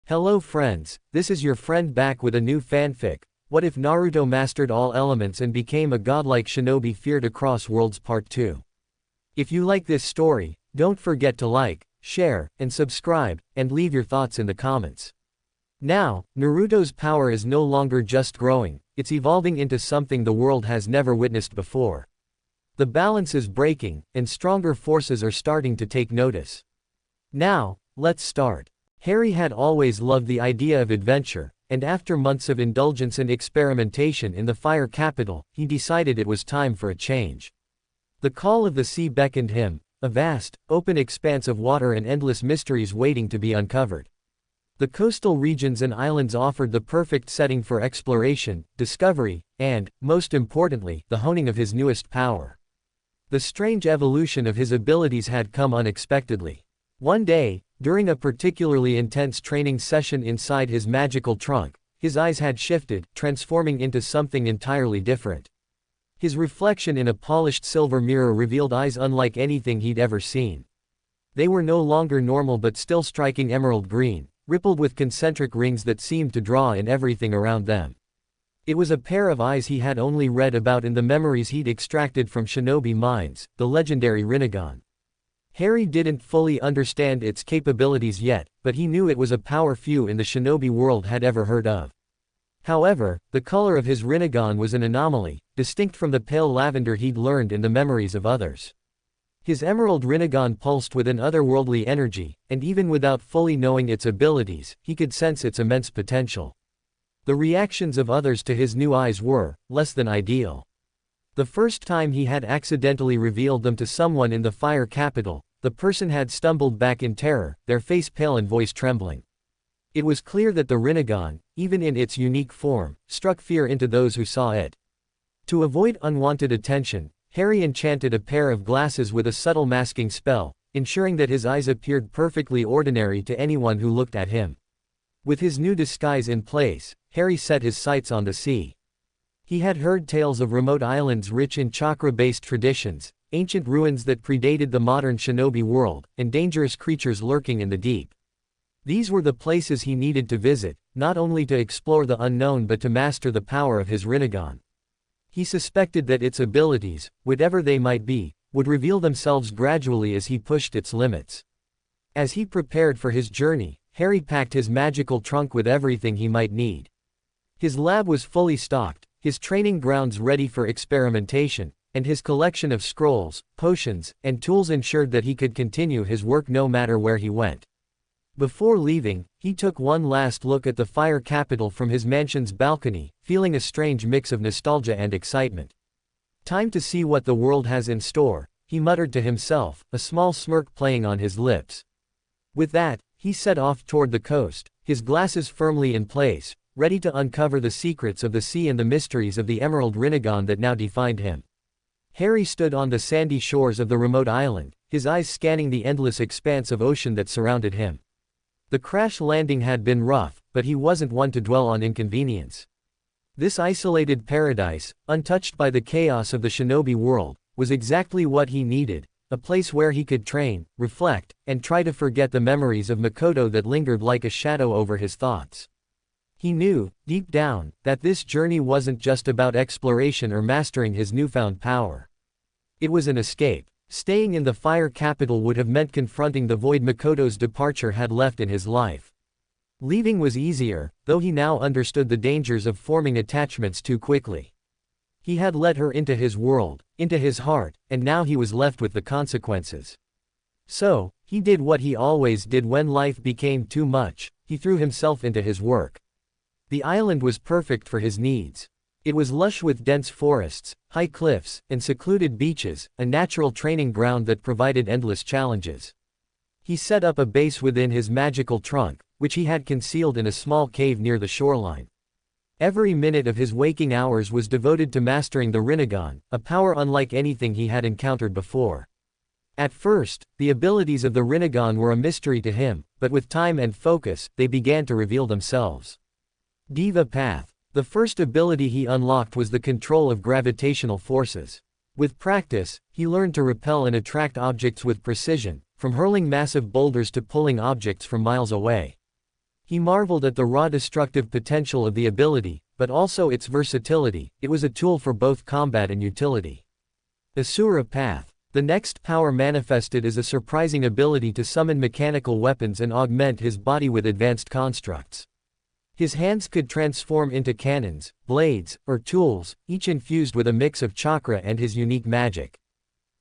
Hello friends, this is your friend back with a new fanfic. What if Naruto mastered all elements and became a godlike shinobi feared across worlds part 2? If you like this story, don't forget to like, share, and subscribe, and leave your thoughts in the comments. Now, Naruto's power is no longer just growing, it's evolving into something the world has never witnessed before. The balance is breaking, and stronger forces are starting to take notice. Now, let's start. Harry had always loved the idea of adventure, and after months of indulgence and experimentation in the Fire Capital, he decided it was time for a change. The call of the sea beckoned him, a vast, open expanse of water and endless mysteries waiting to be uncovered. The coastal regions and islands offered the perfect setting for exploration, discovery, and, most importantly, the honing of his newest power. The strange evolution of his abilities had come unexpectedly. One day, during a particularly intense training session inside his magical trunk, his eyes had shifted, transforming into something entirely different. His reflection in a polished silver mirror revealed eyes unlike anything he'd ever seen. They were no longer normal but still striking emerald green, rippled with concentric rings that seemed to draw in everything around them. It was a pair of eyes he had only read about in the memories he'd extracted from shinobi minds, the legendary Rinnegan. Harry didn't fully understand its capabilities yet, but he knew it was a power few in the shinobi world had ever heard of. However, the color of his Rinnegan was an anomaly, distinct from the pale lavender he'd learned in the memories of others. His emerald Rinnegan pulsed with an otherworldly energy, and even without fully knowing its abilities, he could sense its immense potential. The reactions of others to his new eyes were less than ideal. The first time he had accidentally revealed them to someone in the Fire Capital, the person had stumbled back in terror, their face pale and voice trembling. It was clear that the Rinnegan, even in its unique form, struck fear into those who saw it. To avoid unwanted attention, Harry enchanted a pair of glasses with a subtle masking spell, ensuring that his eyes appeared perfectly ordinary to anyone who looked at him. With his new disguise in place, Harry set his sights on the sea. He had heard tales of remote islands rich in chakra-based traditions, ancient ruins that predated the modern shinobi world, and dangerous creatures lurking in the deep. These were the places he needed to visit, not only to explore the unknown but to master the power of his Rinnegan. He suspected that its abilities, whatever they might be, would reveal themselves gradually as he pushed its limits. As he prepared for his journey, Harry packed his magical trunk with everything he might need. His lab was fully stocked, his training grounds ready for experimentation, and his collection of scrolls, potions, and tools ensured that he could continue his work no matter where he went. Before leaving, he took one last look at the Fire Capital from his mansion's balcony, feeling a strange mix of nostalgia and excitement. Time to see what the world has in store, he muttered to himself, a small smirk playing on his lips. With that, he set off toward the coast, his glasses firmly in place, ready to uncover the secrets of the sea and the mysteries of the emerald Rinnegan that now defined him. Harry stood on the sandy shores of the remote island, his eyes scanning the endless expanse of ocean that surrounded him. The crash landing had been rough, but he wasn't one to dwell on inconvenience. This isolated paradise, untouched by the chaos of the shinobi world, was exactly what he needed, a place where he could train, reflect, and try to forget the memories of Makoto that lingered like a shadow over his thoughts. He knew, deep down, that this journey wasn't just about exploration or mastering his newfound power. It was an escape. Staying in the Fire Capital would have meant confronting the void Makoto's departure had left in his life. Leaving was easier, though he now understood the dangers of forming attachments too quickly. He had let her into his world, into his heart, and now he was left with the consequences. So, he did what he always did when life became too much, he threw himself into his work. The island was perfect for his needs. It was lush with dense forests, high cliffs, and secluded beaches, a natural training ground that provided endless challenges. He set up a base within his magical trunk, which he had concealed in a small cave near the shoreline. Every minute of his waking hours was devoted to mastering the Rinnegan, a power unlike anything he had encountered before. At first, the abilities of the Rinnegan were a mystery to him, but with time and focus, they began to reveal themselves. Diva Path. The first ability he unlocked was the control of gravitational forces. With practice, he learned to repel and attract objects with precision, from hurling massive boulders to pulling objects from miles away. He marveled at the raw destructive potential of the ability, but also its versatility. It was a tool for both combat and utility. Asura Path. The next power manifested is a surprising ability to summon mechanical weapons and augment his body with advanced constructs. His hands could transform into cannons, blades, or tools, each infused with a mix of chakra and his unique magic.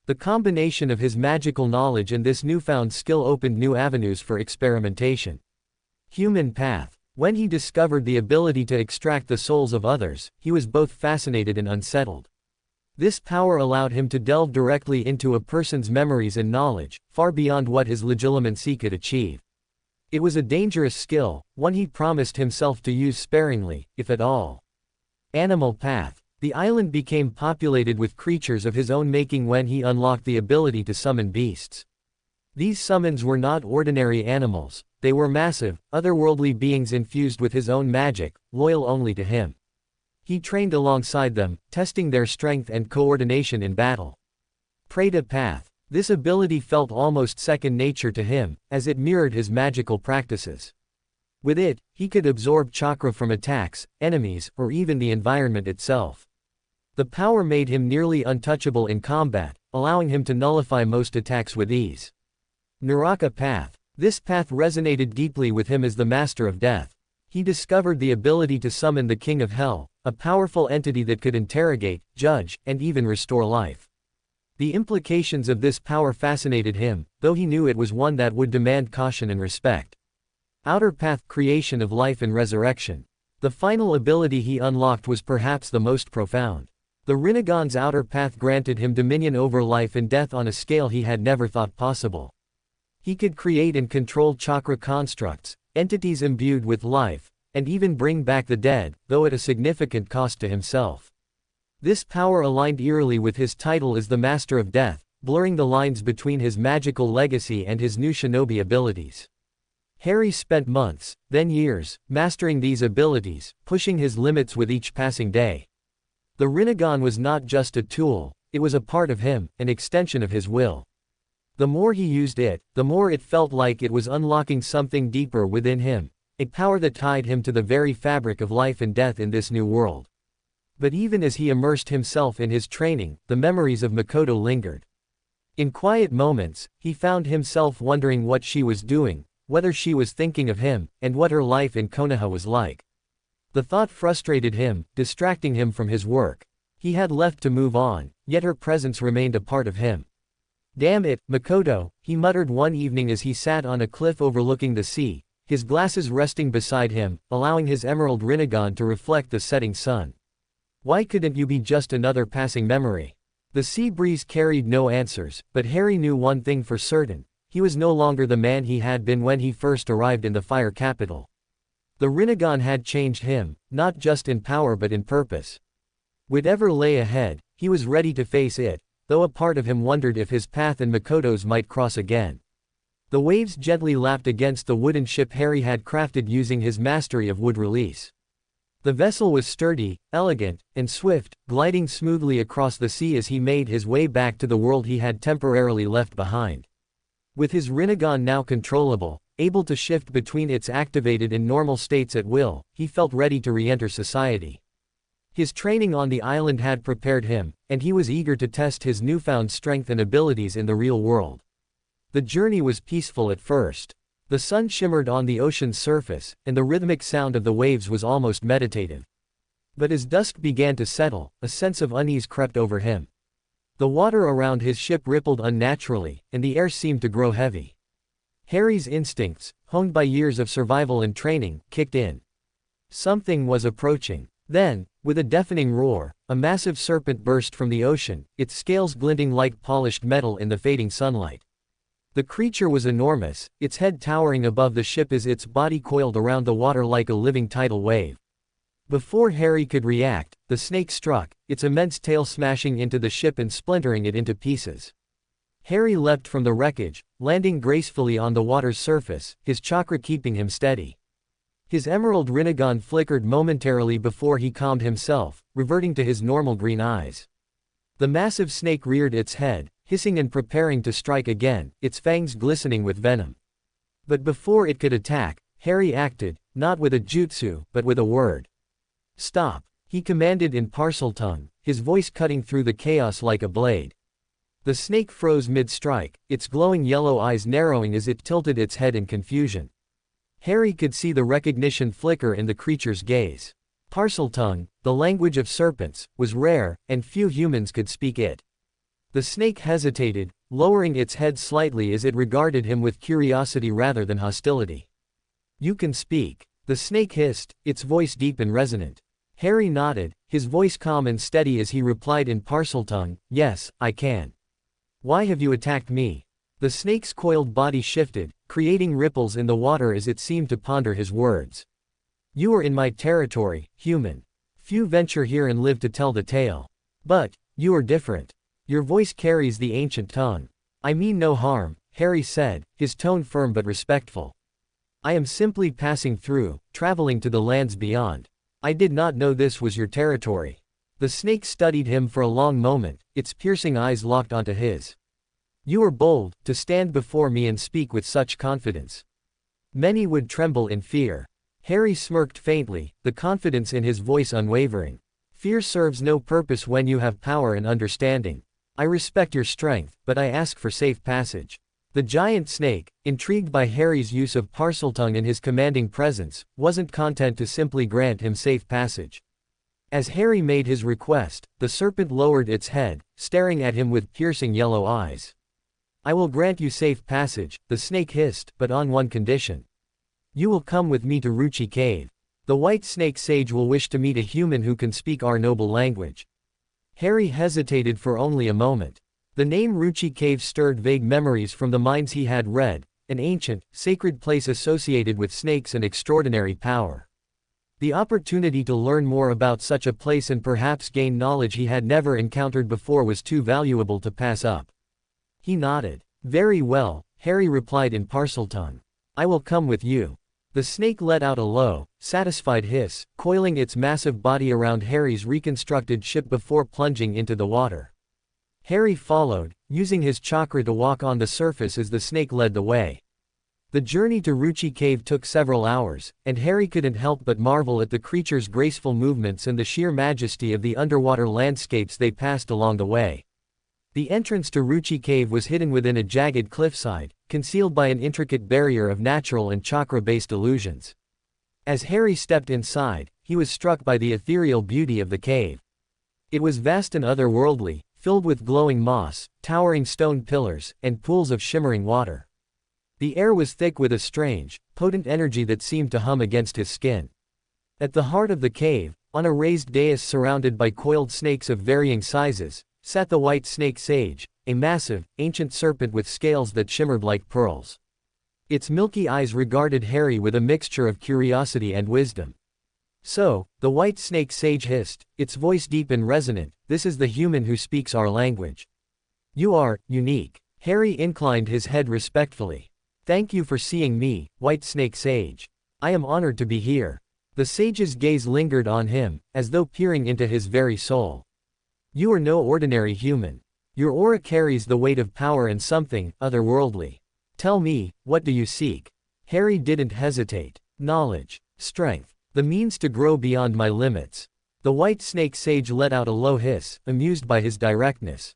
The combination of his magical knowledge and this newfound skill opened new avenues for experimentation. Human Path. When he discovered the ability to extract the souls of others, he was both fascinated and unsettled. This power allowed him to delve directly into a person's memories and knowledge, far beyond what his legilimency could achieve. It was a dangerous skill, one he promised himself to use sparingly, if at all. Animal Path. The island became populated with creatures of his own making when he unlocked the ability to summon beasts. These summons were not ordinary animals, they were massive, otherworldly beings infused with his own magic, loyal only to him. He trained alongside them, testing their strength and coordination in battle. Preda Path. This ability felt almost second nature to him, as it mirrored his magical practices. With it, he could absorb chakra from attacks, enemies, or even the environment itself. The power made him nearly untouchable in combat, allowing him to nullify most attacks with ease. Naraka Path. This path resonated deeply with him as the master of death. He discovered the ability to summon the King of Hell, a powerful entity that could interrogate, judge, and even restore life. The implications of this power fascinated him, though he knew it was one that would demand caution and respect. Outer Path. Creation of life and resurrection. The final ability he unlocked was perhaps the most profound. The Rinnegan's Outer Path granted him dominion over life and death on a scale he had never thought possible. He could create and control chakra constructs, entities imbued with life, and even bring back the dead, though at a significant cost to himself. This power aligned eerily with his title as the Master of Death, blurring the lines between his magical legacy and his new shinobi abilities. Harry spent months, then years, mastering these abilities, pushing his limits with each passing day. The Rinnegan was not just a tool, it was a part of him, an extension of his will. The more he used it, the more it felt like it was unlocking something deeper within him, a power that tied him to the very fabric of life and death in this new world. But even as he immersed himself in his training, the memories of Makoto lingered. In quiet moments, he found himself wondering what she was doing, whether she was thinking of him, and what her life in Konoha was like. The thought frustrated him, distracting him from his work. He had left to move on, yet her presence remained a part of him. "Damn it, Makoto," he muttered one evening as he sat on a cliff overlooking the sea, his glasses resting beside him, allowing his emerald Rinnegan to reflect the setting sun. "Why couldn't you be just another passing memory?" The sea breeze carried no answers, but Harry knew one thing for certain: he was no longer the man he had been when he first arrived in the Fire Capital. The Rinnegan had changed him, not just in power but in purpose. Whatever lay ahead, he was ready to face it, though a part of him wondered if his path and Makoto's might cross again. The waves gently lapped against the wooden ship Harry had crafted using his mastery of wood release. The vessel was sturdy, elegant, and swift, gliding smoothly across the sea as he made his way back to the world he had temporarily left behind. With his Rinnegan now controllable, able to shift between its activated and normal states at will, he felt ready to re-enter society. His training on the island had prepared him, and he was eager to test his newfound strength and abilities in the real world. The journey was peaceful at first. The sun shimmered on the ocean's surface, and the rhythmic sound of the waves was almost meditative. But as dusk began to settle, a sense of unease crept over him. The water around his ship rippled unnaturally, and the air seemed to grow heavy. Harry's instincts, honed by years of survival and training, kicked in. Something was approaching. Then, with a deafening roar, a massive serpent burst from the ocean, its scales glinting like polished metal in the fading sunlight. The creature was enormous, its head towering above the ship as its body coiled around the water like a living tidal wave. Before Harry could react, the snake struck, its immense tail smashing into the ship and splintering it into pieces. Harry leapt from the wreckage, landing gracefully on the water's surface, his chakra keeping him steady. His emerald Rinnegan flickered momentarily before he calmed himself, reverting to his normal green eyes. The massive snake reared its head, hissing and preparing to strike again, its fangs glistening with venom. But before it could attack, Harry acted, not with a jutsu, but with a word. Stop, he commanded in parcel tongue, his voice cutting through the chaos like a blade. The snake froze mid-strike, its glowing yellow eyes narrowing as it tilted its head in confusion. Harry could see the recognition flicker in the creature's gaze. Parcel tongue, the language of serpents, was rare, and few humans could speak it. The snake hesitated, lowering its head slightly as it regarded him with curiosity rather than hostility. You can speak, the snake hissed, its voice deep and resonant. Harry nodded, his voice calm and steady as he replied in parcel tongue, yes, I can. Why have you attacked me? The snake's coiled body shifted, creating ripples in the water as it seemed to ponder his words. You are in my territory, human. Few venture here and live to tell the tale. But, you are different. Your voice carries the ancient tongue. I mean no harm, Harry said, his tone firm but respectful. I am simply passing through, traveling to the lands beyond. I did not know this was your territory. The snake studied him for a long moment, its piercing eyes locked onto his. You are bold, to stand before me and speak with such confidence. Many would tremble in fear. Harry smirked faintly, the confidence in his voice unwavering. Fear serves no purpose when you have power and understanding. I respect your strength, but I ask for safe passage. The giant snake, intrigued by Harry's use of parseltongue in his commanding presence, wasn't content to simply grant him safe passage. As Harry made his request, the serpent lowered its head, staring at him with piercing yellow eyes. I will grant you safe passage, the snake hissed, but on one condition. You will come with me to Ruchi Cave. The white snake sage will wish to meet a human who can speak our noble language. Harry hesitated for only a moment. The name Ruchi Cave stirred vague memories from the minds he had read, an ancient, sacred place associated with snakes and extraordinary power. The opportunity to learn more about such a place and perhaps gain knowledge he had never encountered before was too valuable to pass up. He nodded. Very well, Harry replied in parseltongue. I will come with you. The snake let out a low, satisfied hiss, coiling its massive body around Harry's reconstructed ship before plunging into the water. Harry followed, using his chakra to walk on the surface as the snake led the way. The journey to Ruchi Cave took several hours, and Harry couldn't help but marvel at the creature's graceful movements and the sheer majesty of the underwater landscapes they passed along the way. The entrance to Ruchi Cave was hidden within a jagged cliffside, concealed by an intricate barrier of natural and chakra-based illusions. As Harry stepped inside, he was struck by the ethereal beauty of the cave. It was vast and otherworldly, filled with glowing moss, towering stone pillars, and pools of shimmering water. The air was thick with a strange, potent energy that seemed to hum against his skin. At the heart of the cave, on a raised dais surrounded by coiled snakes of varying sizes, sat the white snake sage, a massive, ancient serpent with scales that shimmered like pearls. Its milky eyes regarded Harry with a mixture of curiosity and wisdom. So, the white snake sage hissed, its voice deep and resonant, this is the human who speaks our language. You are unique. Harry inclined his head respectfully. Thank you for seeing me, white snake sage. I am honored to be here. The sage's gaze lingered on him, as though peering into his very soul. You are no ordinary human. Your aura carries the weight of power and something otherworldly. Tell me, what do you seek? Harry didn't hesitate. Knowledge, strength, the means to grow beyond my limits. The white snake sage let out a low hiss, amused by his directness.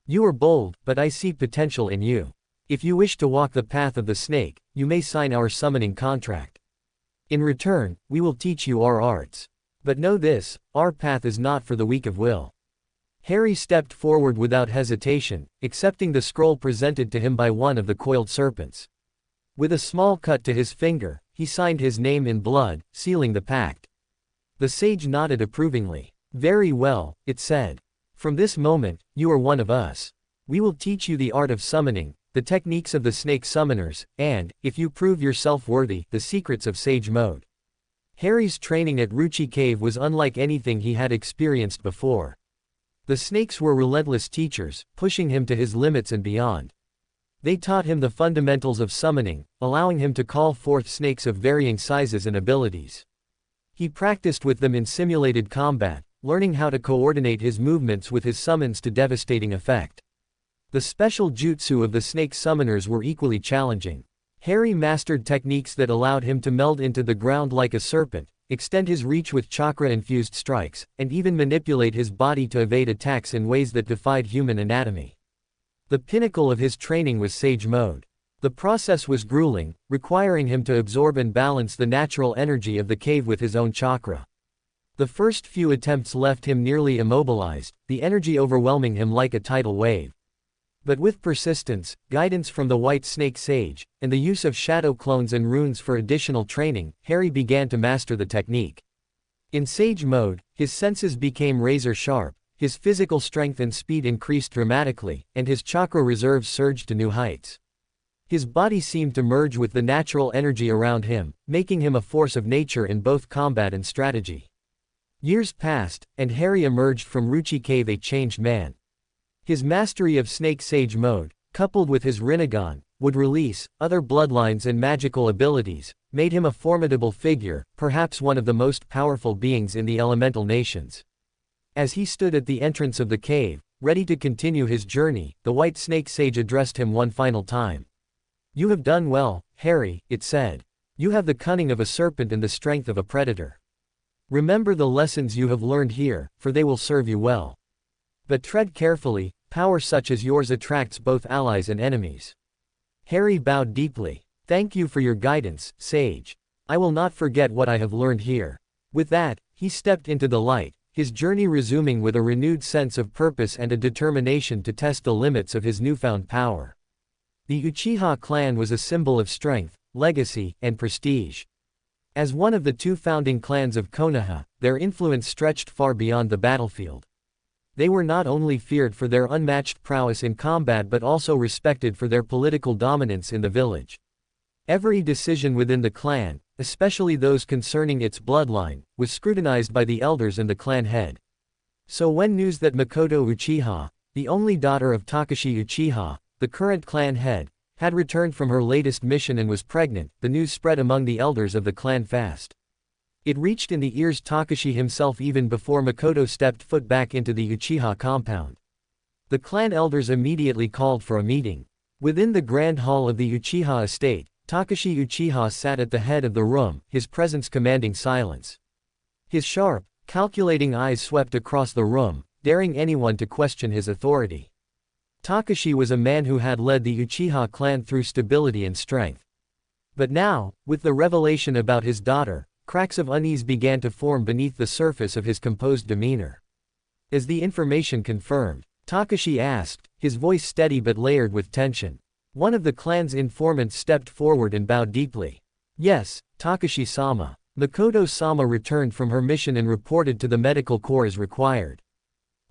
You are bold, but I see potential in you. If you wish to walk the path of the snake, you may sign our summoning contract. In return, we will teach you our arts. But know this, our path is not for the weak of will. Harry stepped forward without hesitation, accepting the scroll presented to him by one of the coiled serpents. With a small cut to his finger, he signed his name in blood, sealing the pact. The sage nodded approvingly. Very well, it said. From this moment, you are one of us. We will teach you the art of summoning, the techniques of the snake summoners, and, if you prove yourself worthy, the secrets of sage mode. Harry's training at Ruchi Cave was unlike anything he had experienced before. The snakes were relentless teachers, pushing him to his limits and beyond. They taught him the fundamentals of summoning, allowing him to call forth snakes of varying sizes and abilities. He practiced with them in simulated combat, learning how to coordinate his movements with his summons to devastating effect. The special jutsu of the snake summoners were equally challenging. Harry mastered techniques that allowed him to meld into the ground like a serpent, extend his reach with chakra-infused strikes, and even manipulate his body to evade attacks in ways that defied human anatomy. The pinnacle of his training was Sage Mode. The process was grueling, requiring him to absorb and balance the natural energy of the cave with his own chakra. The first few attempts left him nearly immobilized, the energy overwhelming him like a tidal wave. But with persistence, guidance from the White Snake Sage, and the use of shadow clones and runes for additional training, Harry began to master the technique. In Sage Mode, his senses became razor-sharp, his physical strength and speed increased dramatically, and his chakra reserves surged to new heights. His body seemed to merge with the natural energy around him, making him a force of nature in both combat and strategy. Years passed, and Harry emerged from Ruchi Cave a changed man. His mastery of Snake Sage Mode, coupled with his Rinnegan, would release, other bloodlines and magical abilities, made him a formidable figure, perhaps one of the most powerful beings in the elemental nations. As he stood at the entrance of the cave, ready to continue his journey, the White Snake Sage addressed him one final time. "You have done well, Harry," it said. "You have the cunning of a serpent and the strength of a predator. Remember the lessons you have learned here, for they will serve you well. But tread carefully, power such as yours attracts both allies and enemies." Harry bowed deeply. "Thank you for your guidance, Sage. I will not forget what I have learned here." With that, he stepped into the light, his journey resuming with a renewed sense of purpose and a determination to test the limits of his newfound power. The Uchiha clan was a symbol of strength, legacy, and prestige. As one of the two founding clans of Konoha, their influence stretched far beyond the battlefield. They were not only feared for their unmatched prowess in combat but also respected for their political dominance in the village. Every decision within the clan, especially those concerning its bloodline, was scrutinized by the elders and the clan head. So when news that Makoto Uchiha, the only daughter of Takashi Uchiha, the current clan head, had returned from her latest mission and was pregnant, the news spread among the elders of the clan fast. It reached in the ears Takashi himself even before Makoto stepped foot back into the Uchiha compound. The clan elders immediately called for a meeting. Within the grand hall of the Uchiha estate, Takashi Uchiha sat at the head of the room, his presence commanding silence. His sharp, calculating eyes swept across the room, daring anyone to question his authority. Takashi was a man who had led the Uchiha clan through stability and strength. But now, with the revelation about his daughter, cracks of unease began to form beneath the surface of his composed demeanor. "Is the information confirmed?" Takashi asked, his voice steady but layered with tension. One of the clan's informants stepped forward and bowed deeply. "Yes, Takashi-sama. Makoto-sama returned from her mission and reported to the medical corps as required.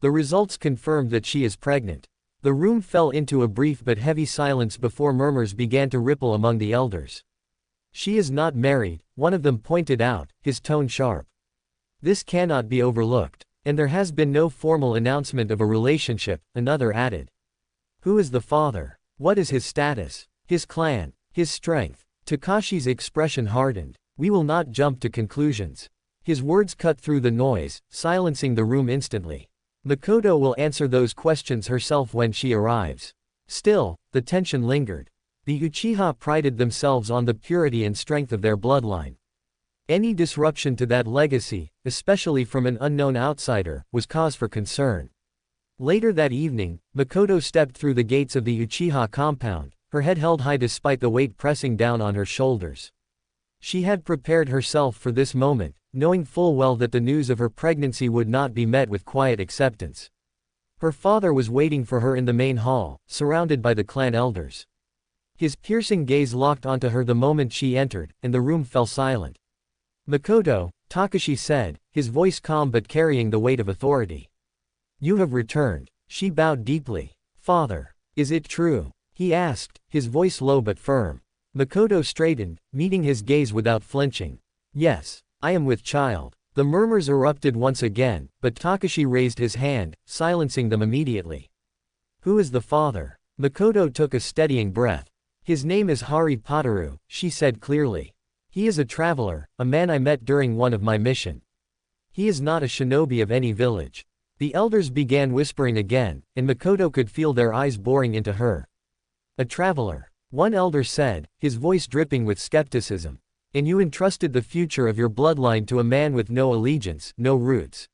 The results confirmed that she is pregnant." The room fell into a brief but heavy silence before murmurs began to ripple among the elders. "She is not married," one of them pointed out, his tone sharp. "This cannot be overlooked. And there has been no formal announcement of a relationship," another added. "Who is the father? What is his status? His clan? His strength?" Takashi's expression hardened. "We will not jump to conclusions." His words cut through the noise, silencing the room instantly. "Makoto will answer those questions herself when she arrives." Still, the tension lingered. The Uchiha prided themselves on the purity and strength of their bloodline. Any disruption to that legacy, especially from an unknown outsider, was cause for concern. Later that evening, Makoto stepped through the gates of the Uchiha compound, her head held high despite the weight pressing down on her shoulders. She had prepared herself for this moment, knowing full well that the news of her pregnancy would not be met with quiet acceptance. Her father was waiting for her in the main hall, surrounded by the clan elders. His piercing gaze locked onto her the moment she entered, and the room fell silent. "Makoto," Takashi said, his voice calm but carrying the weight of authority. "You have returned." She bowed deeply. "Father, is it true?" he asked, his voice low but firm. Makoto straightened, meeting his gaze without flinching. "Yes, I am with child." The murmurs erupted once again, but Takashi raised his hand, silencing them immediately. "Who is the father?" Makoto took a steadying breath. "His name is Hari Pataru," she said clearly. "He is a traveler, a man I met during one of my mission. He is not a shinobi of any village." The elders began whispering again, and Makoto could feel their eyes boring into her. "A traveler. One elder said, his voice dripping with skepticism. And you entrusted the future of your bloodline to a man with no allegiance, no roots.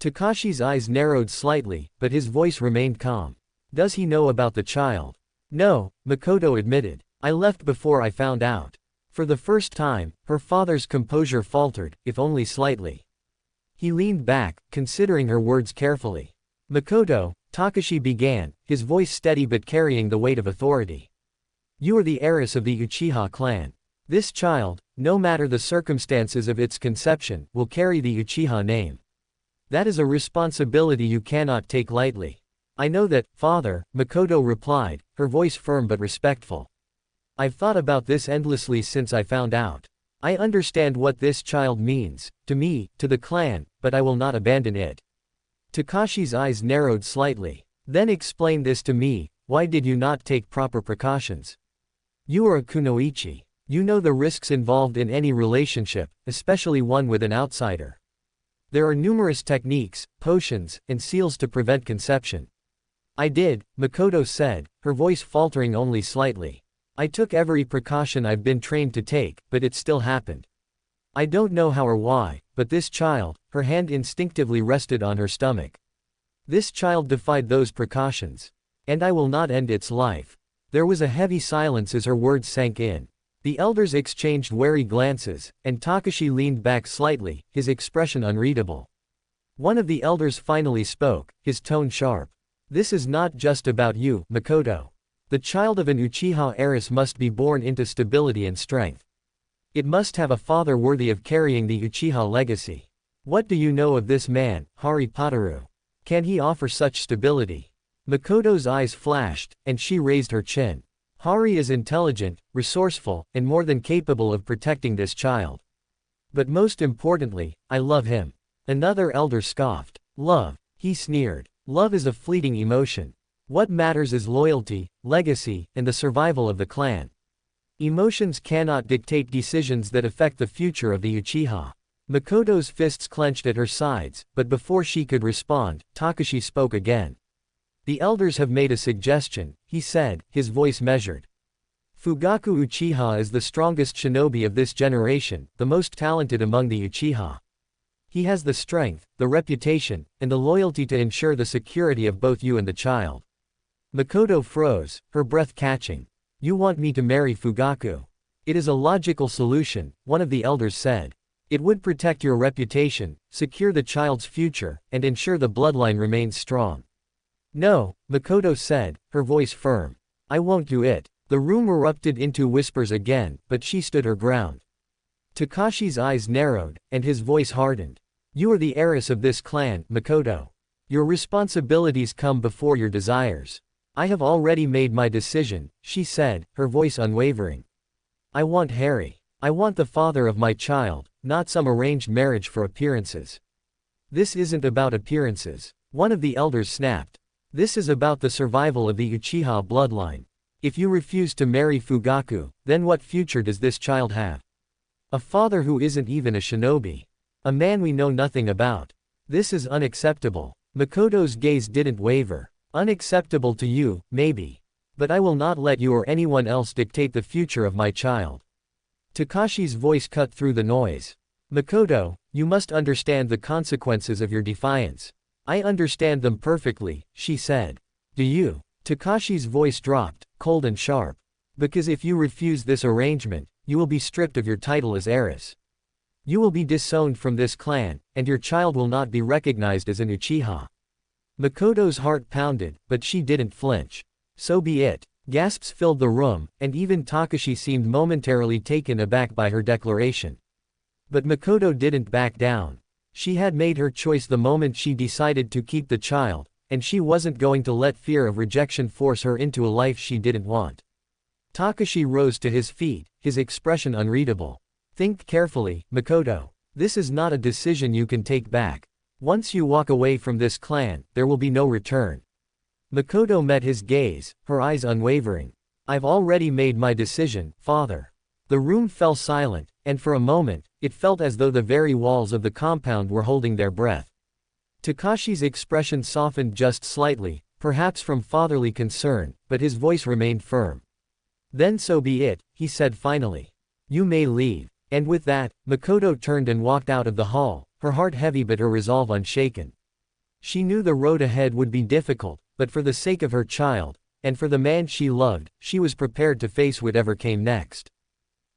Takashi's eyes narrowed slightly, but his voice remained calm. Does he know about the child? No, Makoto admitted. I left before I found out. For the first time, her father's composure faltered, if only slightly. He leaned back, considering her words carefully. Makoto, Takashi began, his voice steady but carrying the weight of authority. You are the heiress of the Uchiha clan. This child, no matter the circumstances of its conception, will carry the Uchiha name. That is a responsibility you cannot take lightly. I know that, father, Makoto replied, her voice firm but respectful. I've thought about this endlessly since I found out. I understand what this child means, to me, to the clan, but I will not abandon it. Takashi's eyes narrowed slightly. Then explain this to me, why did you not take proper precautions? You are a kunoichi. You know the risks involved in any relationship, especially one with an outsider. There are numerous techniques, potions, and seals to prevent conception. I did, Makoto said, her voice faltering only slightly. I took every precaution I've been trained to take, but it still happened. I don't know how or why, but this child, her hand instinctively rested on her stomach. This child defied those precautions. And I will not end its life. There was a heavy silence as her words sank in. The elders exchanged wary glances, and Takashi leaned back slightly, his expression unreadable. One of the elders finally spoke, his tone sharp. This is not just about you, Makoto. The child of an Uchiha heiress must be born into stability and strength. It must have a father worthy of carrying the Uchiha legacy. What do you know of this man, Hari Pataru? Can he offer such stability? Makoto's eyes flashed, and she raised her chin. Hari is intelligent, resourceful, and more than capable of protecting this child. But most importantly, I love him. Another elder scoffed. Love, he sneered. Love is a fleeting emotion. What matters is loyalty, legacy, and the survival of the clan. Emotions cannot dictate decisions that affect the future of the Uchiha. Makoto's fists clenched at her sides, but before she could respond, Takashi spoke again. The elders have made a suggestion, he said, his voice measured. Fugaku Uchiha is the strongest shinobi of this generation, the most talented among the Uchiha. He has the strength, the reputation, and the loyalty to ensure the security of both you and the child. Makoto froze, her breath catching. You want me to marry Fugaku? It is a logical solution, one of the elders said. It would protect your reputation, secure the child's future, and ensure the bloodline remains strong. No, Makoto said, her voice firm. I won't do it. The room erupted into whispers again, but she stood her ground. Takashi's eyes narrowed, and his voice hardened. You are the heiress of this clan, Makoto. Your responsibilities come before your desires. I have already made my decision, she said, her voice unwavering. I want Harry. I want the father of my child, not some arranged marriage for appearances. This isn't about appearances, one of the elders snapped. This is about the survival of the Uchiha bloodline. If you refuse to marry Fugaku, then what future does this child have? A father who isn't even a shinobi. A man we know nothing about. This is unacceptable. Makoto's gaze didn't waver. Unacceptable to you, maybe. But I will not let you or anyone else dictate the future of my child. Takashi's voice cut through the noise. Makoto, you must understand the consequences of your defiance. I understand them perfectly, she said. Do you? Takashi's voice dropped, cold and sharp. Because if you refuse this arrangement, you will be stripped of your title as heiress. You will be disowned from this clan, and your child will not be recognized as an Uchiha. Makoto's heart pounded, but she didn't flinch. So be it. Gasps filled the room, and even Takashi seemed momentarily taken aback by her declaration. But Makoto didn't back down. She had made her choice the moment she decided to keep the child, and she wasn't going to let fear of rejection force her into a life she didn't want. Takashi rose to his feet, his expression unreadable. Think carefully, Makoto. This is not a decision you can take back. Once you walk away from this clan, there will be no return. Makoto met his gaze, her eyes unwavering. I've already made my decision, father. The room fell silent, and for a moment, it felt as though the very walls of the compound were holding their breath. Takashi's expression softened just slightly, perhaps from fatherly concern, but his voice remained firm. Then so be it, he said finally. You may leave. And with that, Makoto turned and walked out of the hall, her heart heavy but her resolve unshaken. She knew the road ahead would be difficult, but for the sake of her child, and for the man she loved, she was prepared to face whatever came next.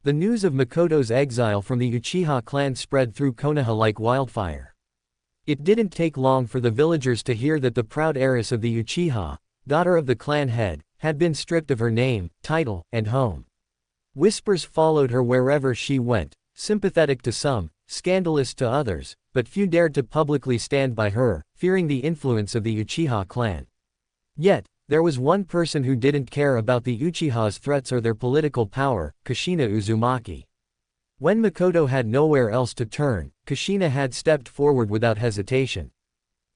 The news of Makoto's exile from the Uchiha clan spread through Konoha like wildfire. It didn't take long for the villagers to hear that the proud heiress of the Uchiha, daughter of the clan head, had been stripped of her name, title, and home. Whispers followed her wherever she went, sympathetic to some, scandalous to others, but few dared to publicly stand by her, fearing the influence of the Uchiha clan. Yet, there was one person who didn't care about the Uchiha's threats or their political power, Kushina Uzumaki. When Makoto had nowhere else to turn, Kushina had stepped forward without hesitation.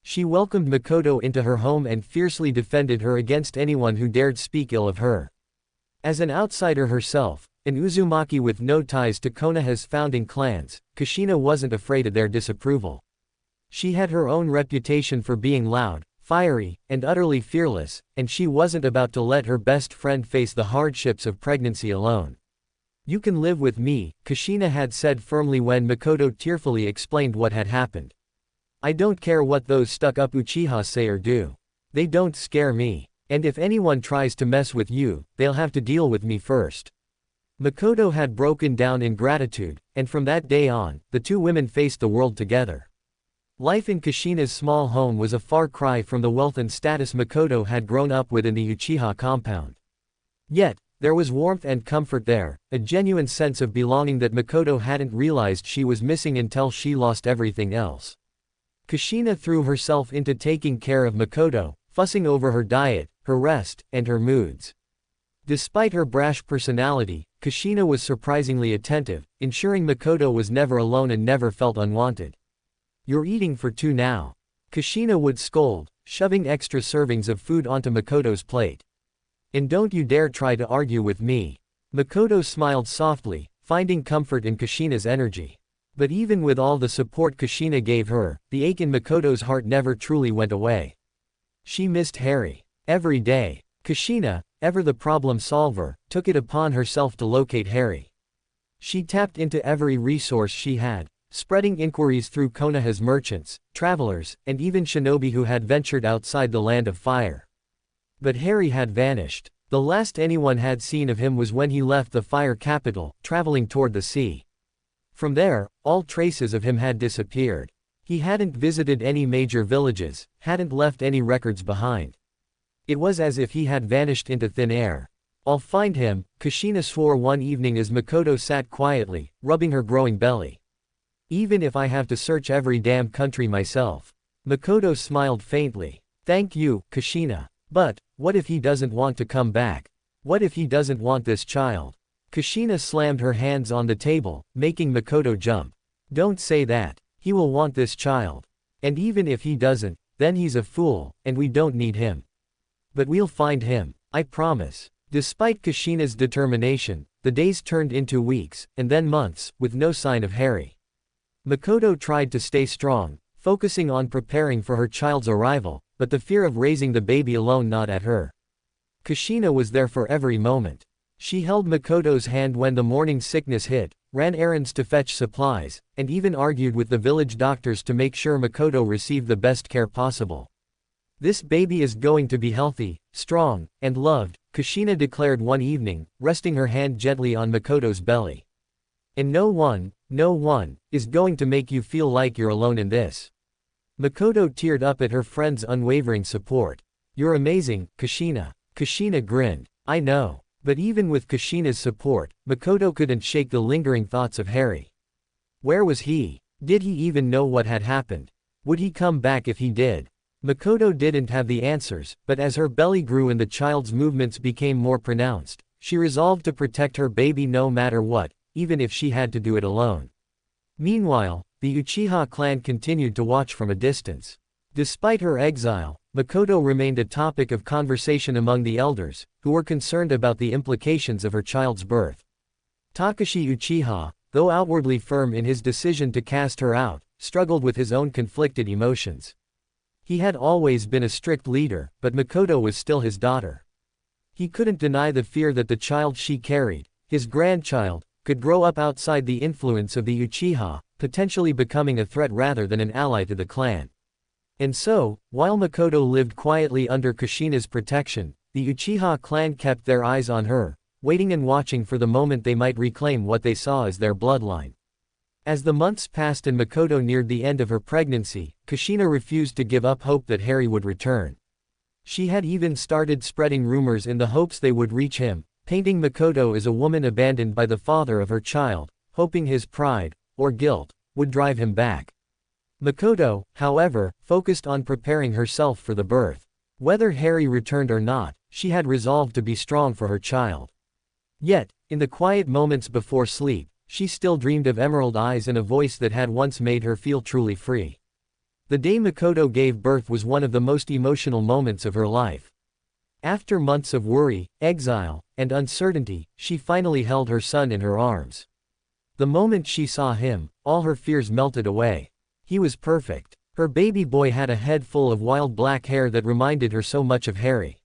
She welcomed Makoto into her home and fiercely defended her against anyone who dared speak ill of her. As an outsider herself, an Uzumaki with no ties to Konoha's founding clans, Kushina wasn't afraid of their disapproval. She had her own reputation for being loud, fiery, and utterly fearless, and she wasn't about to let her best friend face the hardships of pregnancy alone. You can live with me, Kushina had said firmly when Makoto tearfully explained what had happened. I don't care what those stuck-up Uchiha say or do. They don't scare me. And if anyone tries to mess with you, they'll have to deal with me first. Makoto had broken down in gratitude, and from that day on, the two women faced the world together. Life in Kushina's small home was a far cry from the wealth and status Makoto had grown up with in the Uchiha compound. Yet, there was warmth and comfort there, a genuine sense of belonging that Makoto hadn't realized she was missing until she lost everything else. Kushina threw herself into taking care of Makoto, fussing over her diet, her rest, and her moods. Despite her brash personality, Kushina was surprisingly attentive, ensuring Makoto was never alone and never felt unwanted. You're eating for two now. Kushina would scold, shoving extra servings of food onto Makoto's plate. And don't you dare try to argue with me. Makoto smiled softly, finding comfort in Kushina's energy. But even with all the support Kushina gave her, the ache in Makoto's heart never truly went away. She missed Harry. Every day, Kushina, ever the problem solver, took it upon herself to locate Harry. She tapped into every resource she had, spreading inquiries through Konoha's merchants, travelers, and even Shinobi who had ventured outside the land of fire. But Harry had vanished. The last anyone had seen of him was when he left the fire capital, traveling toward the sea. From there, all traces of him had disappeared. He hadn't visited any major villages, hadn't left any records behind. It was as if he had vanished into thin air. I'll find him, Kushina swore one evening as Makoto sat quietly, rubbing her growing belly. Even if I have to search every damn country myself. Makoto smiled faintly. Thank you, Kushina. But, what if he doesn't want to come back? What if he doesn't want this child? Kushina slammed her hands on the table, making Makoto jump. Don't say that. He will want this child. And even if he doesn't, then he's a fool, and we don't need him. But we'll find him, I promise. Despite Kushina's determination, the days turned into weeks, and then months, with no sign of Harry. Makoto tried to stay strong, focusing on preparing for her child's arrival, but the fear of raising the baby alone gnawed at her. Kushina was there for every moment. She held Makoto's hand when the morning sickness hit, ran errands to fetch supplies, and even argued with the village doctors to make sure Makoto received the best care possible. This baby is going to be healthy, strong, and loved, Kushina declared one evening, resting her hand gently on Makoto's belly. And no one, is going to make you feel like you're alone in this. Makoto teared up at her friend's unwavering support. You're amazing, Kushina. Kushina grinned. I know. But even with Kushina's support, Makoto couldn't shake the lingering thoughts of Harry. Where was he? Did he even know what had happened? Would he come back if he did? Makoto didn't have the answers, but as her belly grew and the child's movements became more pronounced, she resolved to protect her baby no matter what, even if she had to do it alone. Meanwhile, the Uchiha clan continued to watch from a distance. Despite her exile, Makoto remained a topic of conversation among the elders, who were concerned about the implications of her child's birth. Takashi Uchiha, though outwardly firm in his decision to cast her out, struggled with his own conflicted emotions. He had always been a strict leader, but Makoto was still his daughter. He couldn't deny the fear that the child she carried, his grandchild, could grow up outside the influence of the Uchiha, potentially becoming a threat rather than an ally to the clan. And so, while Makoto lived quietly under Kushina's protection, the Uchiha clan kept their eyes on her, waiting and watching for the moment they might reclaim what they saw as their bloodline. As the months passed and Makoto neared the end of her pregnancy, Kushina refused to give up hope that Harry would return. She had even started spreading rumors in the hopes they would reach him, painting Makoto as a woman abandoned by the father of her child, hoping his pride, or guilt, would drive him back. Makoto, however, focused on preparing herself for the birth. Whether Harry returned or not, she had resolved to be strong for her child. Yet, in the quiet moments before sleep, she still dreamed of emerald eyes and a voice that had once made her feel truly free. The day Makoto gave birth was one of the most emotional moments of her life. After months of worry, exile, and uncertainty, she finally held her son in her arms. The moment she saw him, all her fears melted away. He was perfect. Her baby boy had a head full of wild black hair that reminded her so much of Harry.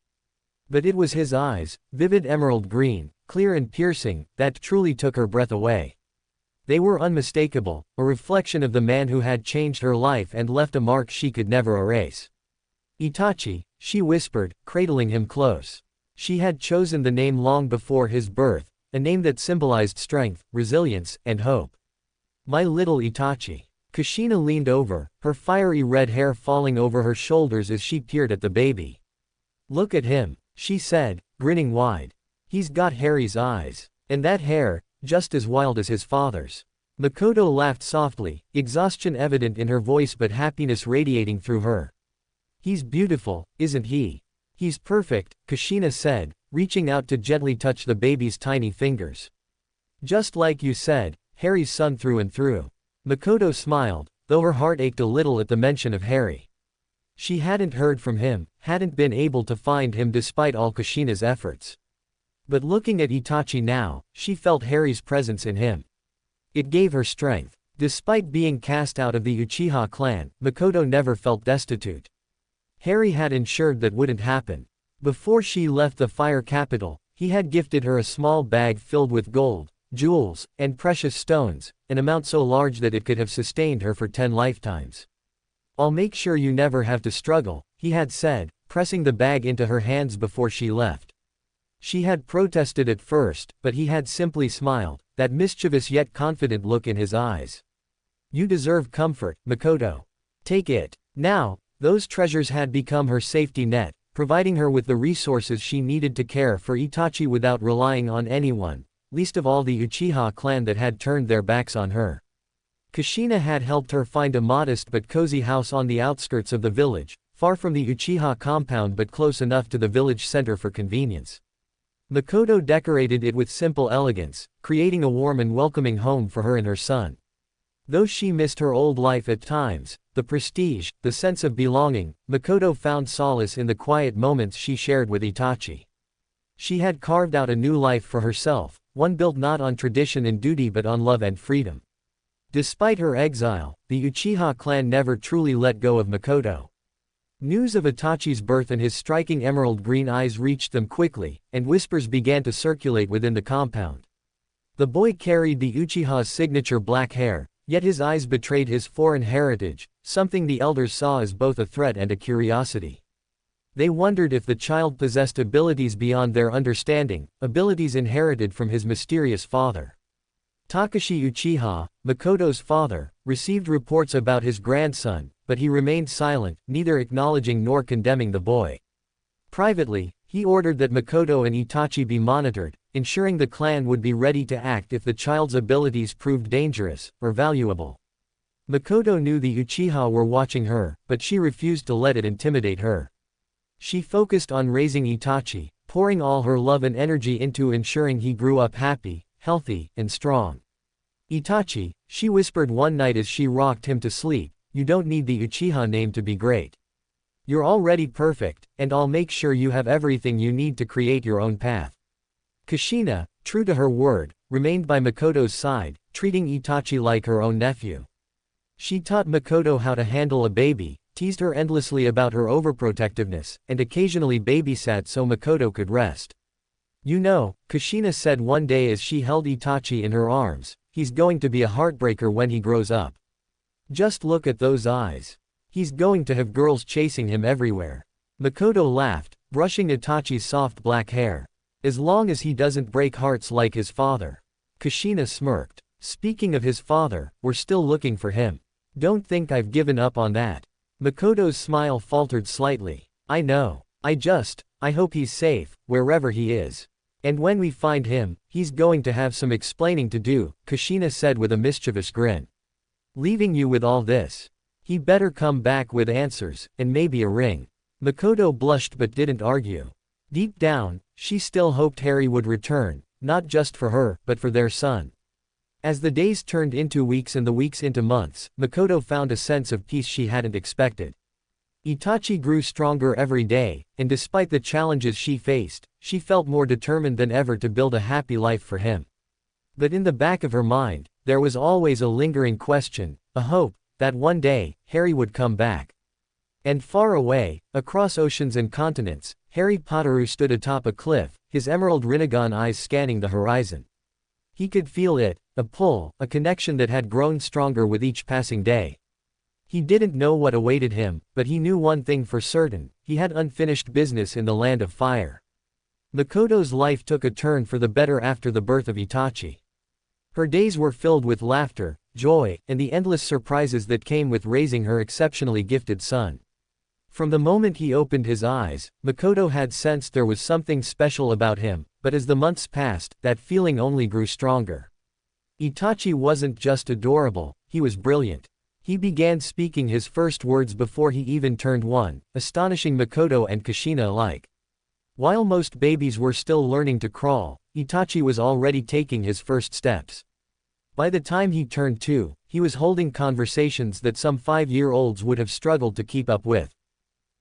But it was his eyes, vivid emerald green, clear and piercing, that truly took her breath away. They were unmistakable, a reflection of the man who had changed her life and left a mark she could never erase. Itachi, she whispered, cradling him close. She had chosen the name long before his birth, a name that symbolized strength, resilience, and hope. My little Itachi. Kushina leaned over, her fiery red hair falling over her shoulders as she peered at the baby. Look at him, she said, grinning wide. He's got Harry's eyes. And that hair, just as wild as his father's. Makoto laughed softly, exhaustion evident in her voice but happiness radiating through her. He's beautiful, isn't he? He's perfect, Kushina said, reaching out to gently touch the baby's tiny fingers. Just like you said, Harry's son through and through. Makoto smiled, though her heart ached a little at the mention of Harry. She hadn't heard from him, hadn't been able to find him despite all Kushina's efforts. But looking at Itachi now, she felt Harry's presence in him. It gave her strength. Despite being cast out of the Uchiha clan, Makoto never felt destitute. Harry had ensured that wouldn't happen. Before she left the Fire Capital, he had gifted her a small bag filled with gold, jewels, and precious stones, an amount so large that it could have sustained her for 10 lifetimes. I'll make sure you never have to struggle, he had said, pressing the bag into her hands before she left. She had protested at first, but he had simply smiled, that mischievous yet confident look in his eyes. You deserve comfort, Makoto. Take it. Now, those treasures had become her safety net, providing her with the resources she needed to care for Itachi without relying on anyone, least of all the Uchiha clan that had turned their backs on her. Kushina had helped her find a modest but cozy house on the outskirts of the village, far from the Uchiha compound but close enough to the village center for convenience. Makoto decorated it with simple elegance, creating a warm and welcoming home for her and her son. Though she missed her old life at times, the prestige, the sense of belonging, Makoto found solace in the quiet moments she shared with Itachi. She had carved out a new life for herself, one built not on tradition and duty but on love and freedom. Despite her exile, the Uchiha clan never truly let go of Makoto. News of Itachi's birth and his striking emerald green eyes reached them quickly, and whispers began to circulate within the compound. The boy carried the Uchiha's signature black hair, yet his eyes betrayed his foreign heritage, something the elders saw as both a threat and a curiosity. They wondered if the child possessed abilities beyond their understanding, abilities inherited from his mysterious father. Takashi Uchiha, Makoto's father, received reports about his grandson, but he remained silent, neither acknowledging nor condemning the boy. Privately, he ordered that Makoto and Itachi be monitored, ensuring the clan would be ready to act if the child's abilities proved dangerous or valuable. Makoto knew the Uchiha were watching her, but she refused to let it intimidate her. She focused on raising Itachi, pouring all her love and energy into ensuring he grew up happy, healthy, and strong. Itachi, she whispered one night as she rocked him to sleep, you don't need the Uchiha name to be great. You're already perfect, and I'll make sure you have everything you need to create your own path. Kushina, true to her word, remained by Makoto's side, treating Itachi like her own nephew. She taught Makoto how to handle a baby, teased her endlessly about her overprotectiveness, and occasionally babysat so Makoto could rest. You know, Kushina said one day as she held Itachi in her arms, he's going to be a heartbreaker when he grows up. Just look at those eyes. He's going to have girls chasing him everywhere. Makoto laughed, brushing Itachi's soft black hair. As long as he doesn't break hearts like his father. Kushina smirked. Speaking of his father, we're still looking for him. Don't think I've given up on that. Makoto's smile faltered slightly. I know. I hope he's safe, wherever he is. And when we find him, he's going to have some explaining to do, Kushina said with a mischievous grin. Leaving you with all this. He better come back with answers, and maybe a ring. Makoto blushed but didn't argue. Deep down, she still hoped Harry would return, not just for her, but for their son. As the days turned into weeks and the weeks into months, Makoto found a sense of peace she hadn't expected. Itachi grew stronger every day, and despite the challenges she faced, she felt more determined than ever to build a happy life for him. But in the back of her mind, there was always a lingering question, a hope, that one day, Harry would come back. And far away, across oceans and continents, Harry Potter stood atop a cliff, his emerald Rinnegan eyes scanning the horizon. He could feel it, a pull, a connection that had grown stronger with each passing day. He didn't know what awaited him, but he knew one thing for certain, he had unfinished business in the Land of Fire. Makoto's life took a turn for the better after the birth of Itachi. Her days were filled with laughter, joy, and the endless surprises that came with raising her exceptionally gifted son. From the moment he opened his eyes, Makoto had sensed there was something special about him, but as the months passed, that feeling only grew stronger. Itachi wasn't just adorable, he was brilliant. He began speaking his first words before he even turned one, astonishing Makoto and Kushina alike. While most babies were still learning to crawl, Itachi was already taking his first steps. By the time he turned 2, he was holding conversations that some 5-year-olds would have struggled to keep up with.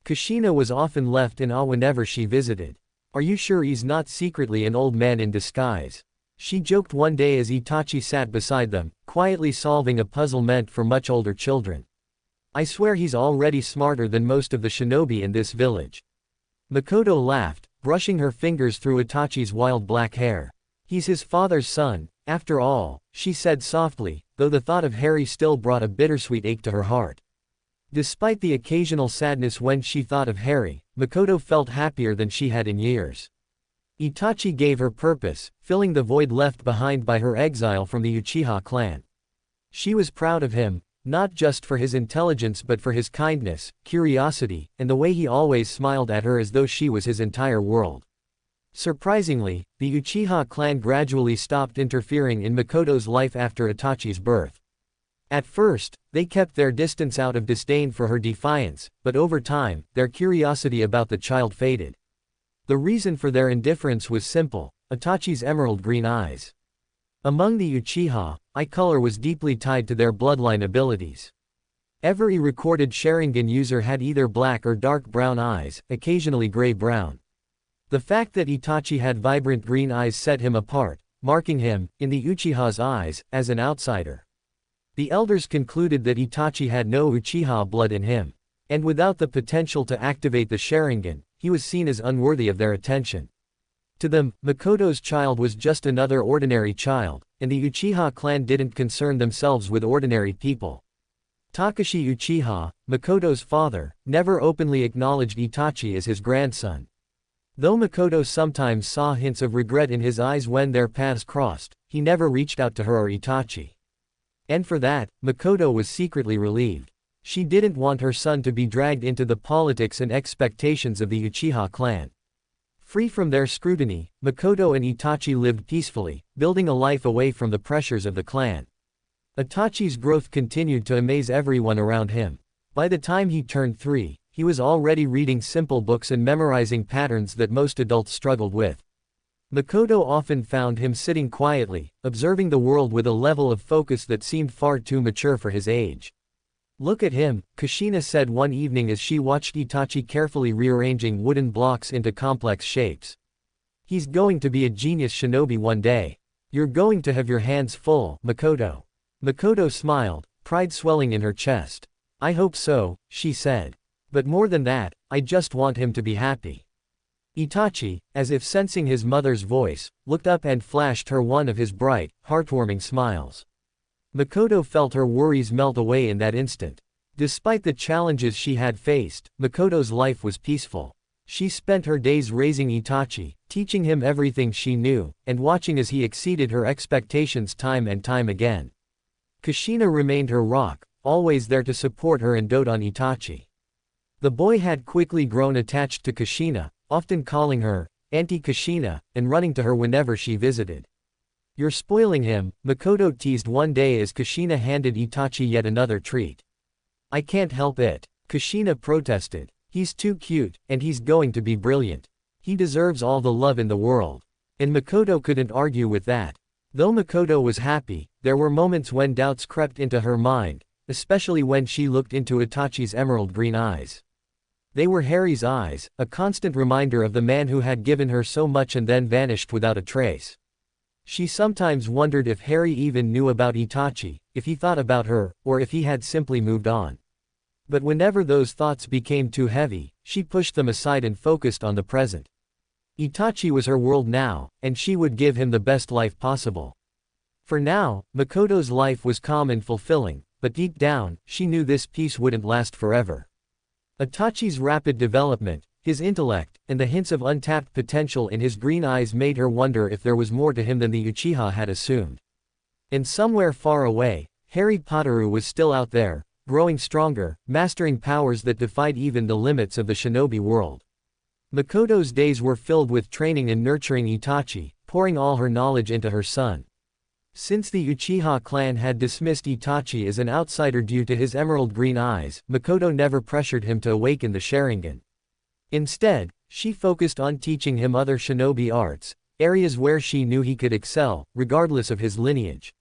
Kushina was often left in awe whenever she visited. Are you sure he's not secretly an old man in disguise? She joked one day as Itachi sat beside them, quietly solving a puzzle meant for much older children. I swear he's already smarter than most of the shinobi in this village. Makoto laughed, brushing her fingers through Itachi's wild black hair. He's his father's son, after all, she said softly, though the thought of Harry still brought a bittersweet ache to her heart. Despite the occasional sadness when she thought of Harry, Makoto felt happier than she had in years. Itachi gave her purpose, filling the void left behind by her exile from the Uchiha clan. She was proud of him, not just for his intelligence but for his kindness, curiosity, and the way he always smiled at her as though she was his entire world. Surprisingly, the Uchiha clan gradually stopped interfering in Makoto's life after Itachi's birth. At first, they kept their distance out of disdain for her defiance, but over time, their curiosity about the child faded. The reason for their indifference was simple, Itachi's emerald green eyes. Among the Uchiha, eye color was deeply tied to their bloodline abilities. Every recorded Sharingan user had either black or dark brown eyes, occasionally gray-brown. The fact that Itachi had vibrant green eyes set him apart, marking him, in the Uchiha's eyes, as an outsider. The elders concluded that Itachi had no Uchiha blood in him. And without the potential to activate the Sharingan, he was seen as unworthy of their attention. To them, Makoto's child was just another ordinary child, and the Uchiha clan didn't concern themselves with ordinary people. Takashi Uchiha, Makoto's father, never openly acknowledged Itachi as his grandson. Though Makoto sometimes saw hints of regret in his eyes when their paths crossed, he never reached out to her or Itachi. And for that, Makoto was secretly relieved. She didn't want her son to be dragged into the politics and expectations of the Uchiha clan. Free from their scrutiny, Makoto and Itachi lived peacefully, building a life away from the pressures of the clan. Itachi's growth continued to amaze everyone around him. By the time he turned 3, he was already reading simple books and memorizing patterns that most adults struggled with. Makoto often found him sitting quietly, observing the world with a level of focus that seemed far too mature for his age. Look at him, Kushina said one evening as she watched Itachi carefully rearranging wooden blocks into complex shapes. He's going to be a genius shinobi one day. You're going to have your hands full, Makoto. Makoto smiled, pride swelling in her chest. I hope so, she said. But more than that, I just want him to be happy. Itachi, as if sensing his mother's voice, looked up and flashed her one of his bright, heartwarming smiles. Makoto felt her worries melt away in that instant. Despite the challenges she had faced, Makoto's life was peaceful. She spent her days raising Itachi, teaching him everything she knew, and watching as he exceeded her expectations time and time again. Kushina remained her rock, always there to support her and dote on Itachi. The boy had quickly grown attached to Kushina, often calling her Auntie Kushina, and running to her whenever she visited. "You're spoiling him," Makoto teased one day as Kushina handed Itachi yet another treat. "I can't help it," Kushina protested. "He's too cute, and he's going to be brilliant. He deserves all the love in the world." And Makoto couldn't argue with that. Though Makoto was happy, there were moments when doubts crept into her mind, especially when she looked into Itachi's emerald green eyes. They were Harry's eyes, a constant reminder of the man who had given her so much and then vanished without a trace. She sometimes wondered if Harry even knew about Itachi, if he thought about her, or if he had simply moved on. But whenever those thoughts became too heavy, she pushed them aside and focused on the present. Itachi was her world now, and she would give him the best life possible. For now, Makoto's life was calm and fulfilling, but deep down, she knew this peace wouldn't last forever. Itachi's rapid development, his intellect, and the hints of untapped potential in his green eyes made her wonder if there was more to him than the Uchiha had assumed. And somewhere far away, Harry Potter was still out there, growing stronger, mastering powers that defied even the limits of the shinobi world. Makoto's days were filled with training and nurturing Itachi, pouring all her knowledge into her son. Since the Uchiha clan had dismissed Itachi as an outsider due to his emerald green eyes, Makoto never pressured him to awaken the Sharingan. Instead, she focused on teaching him other shinobi arts, areas where she knew he could excel, regardless of his lineage.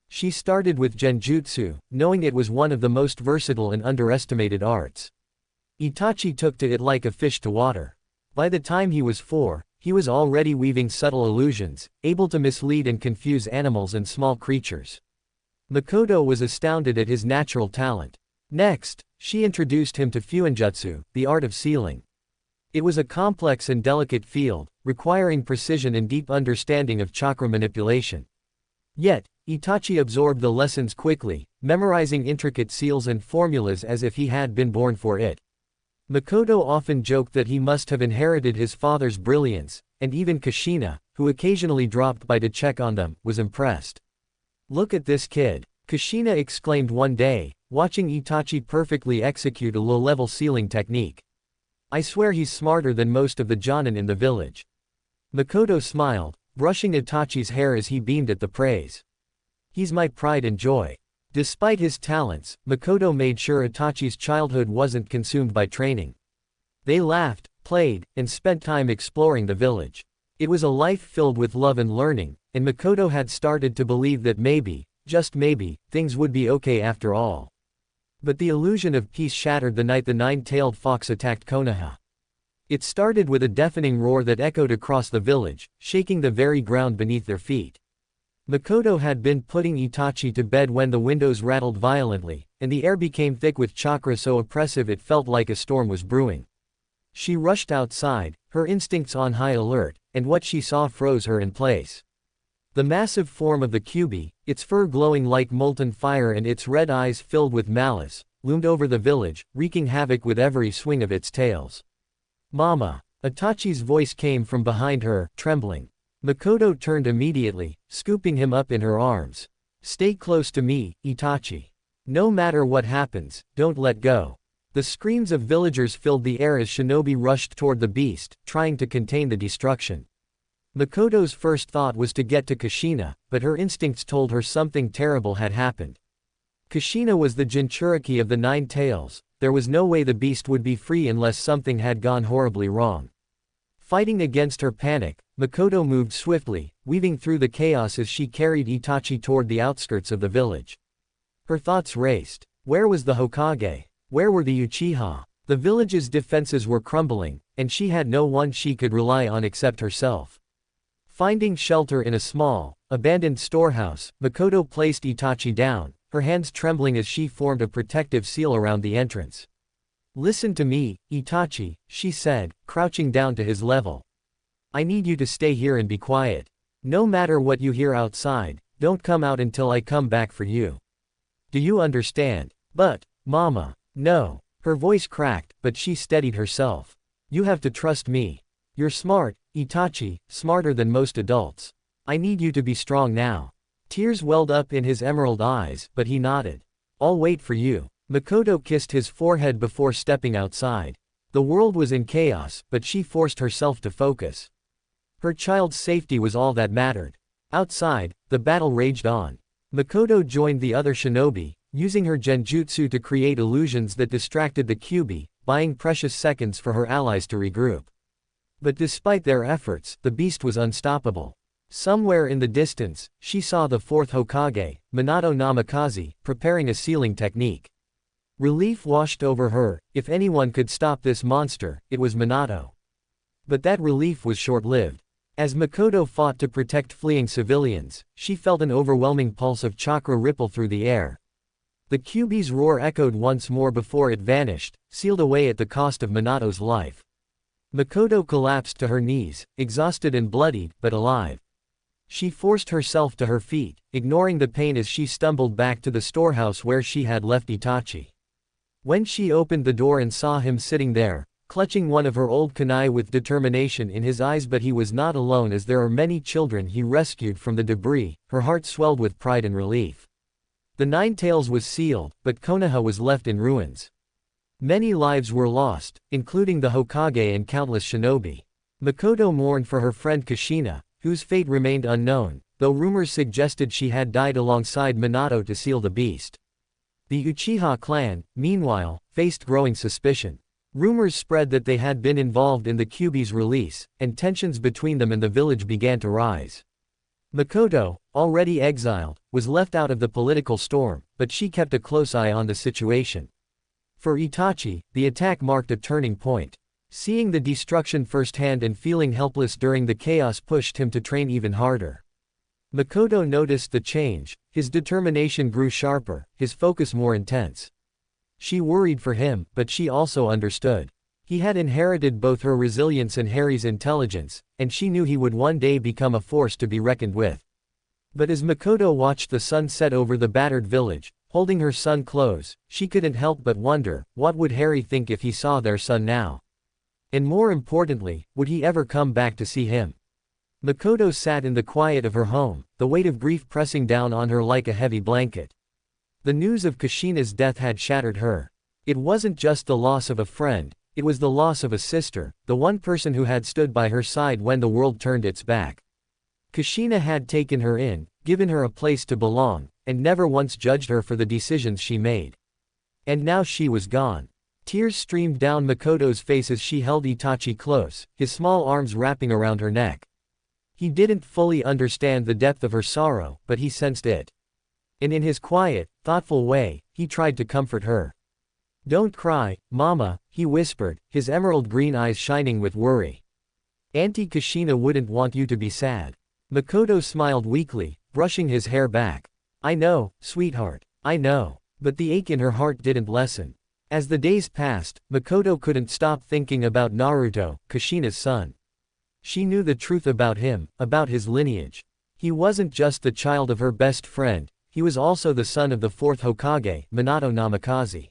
She started with Genjutsu, knowing it was one of the most versatile and underestimated arts. Itachi took to it like a fish to water. By the time he was 4, he was already weaving subtle illusions, able to mislead and confuse animals and small creatures. Makoto was astounded at his natural talent. Next, she introduced him to Fuinjutsu, the art of sealing. It was a complex and delicate field, requiring precision and deep understanding of chakra manipulation. Yet, Itachi absorbed the lessons quickly, memorizing intricate seals and formulas as if he had been born for it. Makoto often joked that he must have inherited his father's brilliance, and even Kushina, who occasionally dropped by to check on them, was impressed. "Look at this kid," Kushina exclaimed one day, watching Itachi perfectly execute a low-level sealing technique. "I swear he's smarter than most of the jonin in the village." Makoto smiled, brushing Itachi's hair as he beamed at the praise. "He's my pride and joy." Despite his talents, Makoto made sure Itachi's childhood wasn't consumed by training. They laughed, played, and spent time exploring the village. It was a life filled with love and learning, and Makoto had started to believe that maybe, just maybe, things would be okay after all. But the illusion of peace shattered the night the nine-tailed fox attacked Konoha. It started with a deafening roar that echoed across the village, shaking the very ground beneath their feet. Makoto had been putting Itachi to bed when the windows rattled violently, and the air became thick with chakra so oppressive it felt like a storm was brewing. She rushed outside, her instincts on high alert, and what she saw froze her in place. The massive form of the Kyuubi, its fur glowing like molten fire and its red eyes filled with malice, loomed over the village, wreaking havoc with every swing of its tails. "Mama!" Itachi's voice came from behind her, trembling. Makoto turned immediately, scooping him up in her arms. "Stay close to me, Itachi. No matter what happens, don't let go." The screams of villagers filled the air as shinobi rushed toward the beast, trying to contain the destruction. Makoto's first thought was to get to Kushina, but her instincts told her something terrible had happened. Kushina was the Jinchuriki of the Nine Tails. There was no way the beast would be free unless something had gone horribly wrong. Fighting against her panic, Makoto moved swiftly, weaving through the chaos as she carried Itachi toward the outskirts of the village. Her thoughts raced. Where was the Hokage? Where were the Uchiha? The village's defenses were crumbling, and she had no one she could rely on except herself. Finding shelter in a small, abandoned storehouse, Makoto placed Itachi down, her hands trembling as she formed a protective seal around the entrance. Listen to me, Itachi, she said, crouching down to his level. I need you to stay here and be quiet. No matter what you hear outside, don't come out until I come back for you. Do you understand? But, Mama, no. Her voice cracked, but she steadied herself. You have to trust me. You're smart, Itachi, smarter than most adults. I need you to be strong now. Tears welled up in his emerald eyes, but he nodded. I'll wait for you. Makoto kissed his forehead before stepping outside. The world was in chaos, but she forced herself to focus. Her child's safety was all that mattered. Outside, the battle raged on. Makoto joined the other shinobi, using her genjutsu to create illusions that distracted the Kyuubi, buying precious seconds for her allies to regroup. But despite their efforts, the beast was unstoppable. Somewhere in the distance, she saw the fourth Hokage, Minato Namikaze, preparing a sealing technique. Relief washed over her. If anyone could stop this monster, it was Minato. But that relief was short-lived. As Makoto fought to protect fleeing civilians, she felt an overwhelming pulse of chakra ripple through the air. The Kyuubi's roar echoed once more before it vanished, sealed away at the cost of Minato's life. Makoto collapsed to her knees, exhausted and bloodied, but alive. She forced herself to her feet, ignoring the pain as she stumbled back to the storehouse where she had left Itachi. When she opened the door and saw him sitting there, clutching one of her old kunai with determination in his eyes, but he was not alone as there are many children he rescued from the debris, her heart swelled with pride and relief. The Nine Tails was sealed, but Konoha was left in ruins. Many lives were lost, including the Hokage and countless shinobi. Makoto mourned for her friend Kushina, whose fate remained unknown, though rumors suggested she had died alongside Minato to seal the beast. The Uchiha clan, meanwhile, faced growing suspicion. Rumors spread that they had been involved in the Kyuubi's release, and tensions between them and the village began to rise. Makoto, already exiled, was left out of the political storm, but she kept a close eye on the situation. For Itachi, the attack marked a turning point. Seeing the destruction firsthand and feeling helpless during the chaos pushed him to train even harder. Makoto noticed the change. His determination grew sharper, his focus more intense. She worried for him, but she also understood. He had inherited both her resilience and Harry's intelligence, and she knew he would one day become a force to be reckoned with. But as Makoto watched the sun set over the battered village, holding her son close, she couldn't help but wonder, what would Harry think if he saw their son now? And more importantly, would he ever come back to see him? Makoto sat in the quiet of her home, the weight of grief pressing down on her like a heavy blanket. The news of Kushina's death had shattered her. It wasn't just the loss of a friend, it was the loss of a sister, the one person who had stood by her side when the world turned its back. Kushina had taken her in, given her a place to belong, and never once judged her for the decisions she made. And now she was gone. Tears streamed down Makoto's face as she held Itachi close, his small arms wrapping around her neck. He didn't fully understand the depth of her sorrow, but he sensed it. And in his quiet, thoughtful way, he tried to comfort her. Don't cry, Mama, he whispered, his emerald green eyes shining with worry. Auntie Kushina wouldn't want you to be sad. Makoto smiled weakly, brushing his hair back. I know, sweetheart, I know. But the ache in her heart didn't lessen. As the days passed, Makoto couldn't stop thinking about Naruto, Kushina's son. She knew the truth about him, about his lineage. He wasn't just the child of her best friend, he was also the son of the fourth Hokage, Minato Namikaze.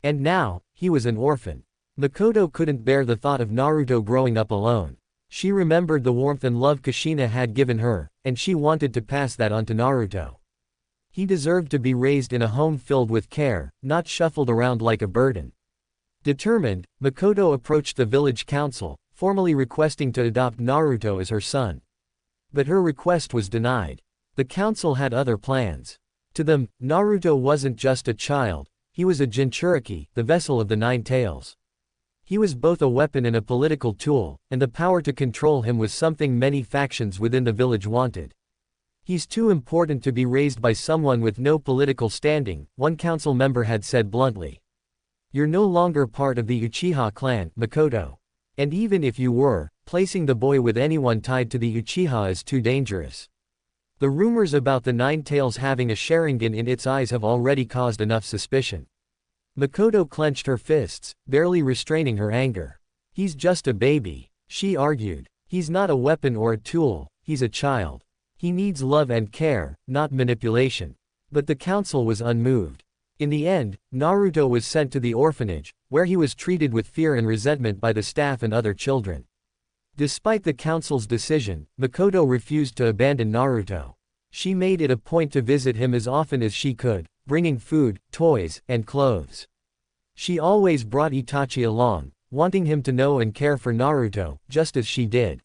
And now, he was an orphan. Makoto couldn't bear the thought of Naruto growing up alone. She remembered the warmth and love Kushina had given her, and she wanted to pass that on to Naruto. He deserved to be raised in a home filled with care, not shuffled around like a burden. Determined, Makoto approached the village council, formally requesting to adopt Naruto as her son. But her request was denied. The council had other plans. To them, Naruto wasn't just a child, he was a Jinchuriki, the vessel of the Nine Tails. He was both a weapon and a political tool, and the power to control him was something many factions within the village wanted. He's too important to be raised by someone with no political standing, one council member had said bluntly. You're no longer part of the Uchiha clan, Makoto. And even if you were, placing the boy with anyone tied to the Uchiha is too dangerous. The rumors about the Nine Tails having a Sharingan in its eyes have already caused enough suspicion. Makoto clenched her fists, barely restraining her anger. He's just a baby, she argued. He's not a weapon or a tool, he's a child. He needs love and care, not manipulation. But the council was unmoved. In the end, Naruto was sent to the orphanage, where he was treated with fear and resentment by the staff and other children. Despite the council's decision, Makoto refused to abandon Naruto. She made it a point to visit him as often as she could, bringing food, toys, and clothes. She always brought Itachi along, wanting him to know and care for Naruto, just as she did.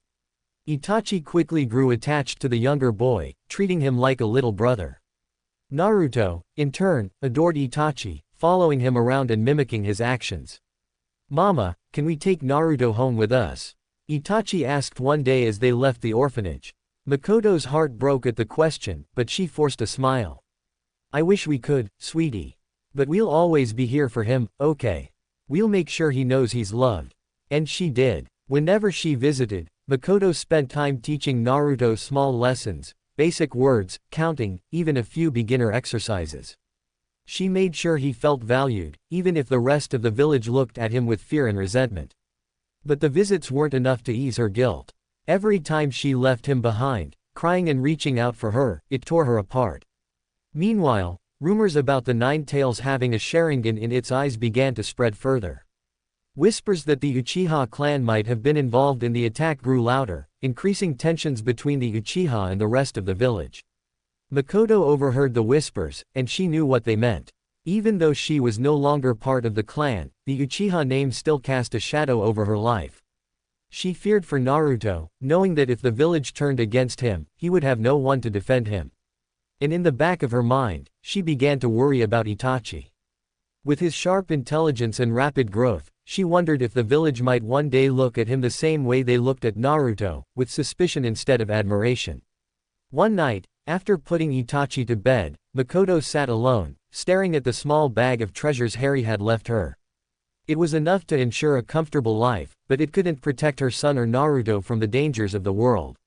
Itachi quickly grew attached to the younger boy, treating him like a little brother. Naruto, in turn, adored Itachi, following him around and mimicking his actions. "Mama, can we take Naruto home with us?" Itachi asked one day as they left the orphanage. Makoto's heart broke at the question, but she forced a smile. "I wish we could, sweetie. But we'll always be here for him, okay? We'll make sure he knows he's loved." And she did. Whenever she visited, Makoto spent time teaching Naruto small lessons, basic words, counting, even a few beginner exercises. She made sure he felt valued, even if the rest of the village looked at him with fear and resentment. But the visits weren't enough to ease her guilt. Every time she left him behind, crying and reaching out for her, it tore her apart. Meanwhile, rumors about the Nine Tails having a Sharingan in its eyes began to spread further. Whispers that the Uchiha clan might have been involved in the attack grew louder, increasing tensions between the Uchiha and the rest of the village. Makoto overheard the whispers, and she knew what they meant. Even though she was no longer part of the clan, the Uchiha name still cast a shadow over her life. She feared for Naruto, knowing that if the village turned against him, he would have no one to defend him. And in the back of her mind, she began to worry about Itachi. With his sharp intelligence and rapid growth, she wondered if the village might one day look at him the same way they looked at Naruto, with suspicion instead of admiration. One night, after putting Itachi to bed, Makoto sat alone, staring at the small bag of treasures Harry had left her. It was enough to ensure a comfortable life, but it couldn't protect her son or Naruto from the dangers of the world.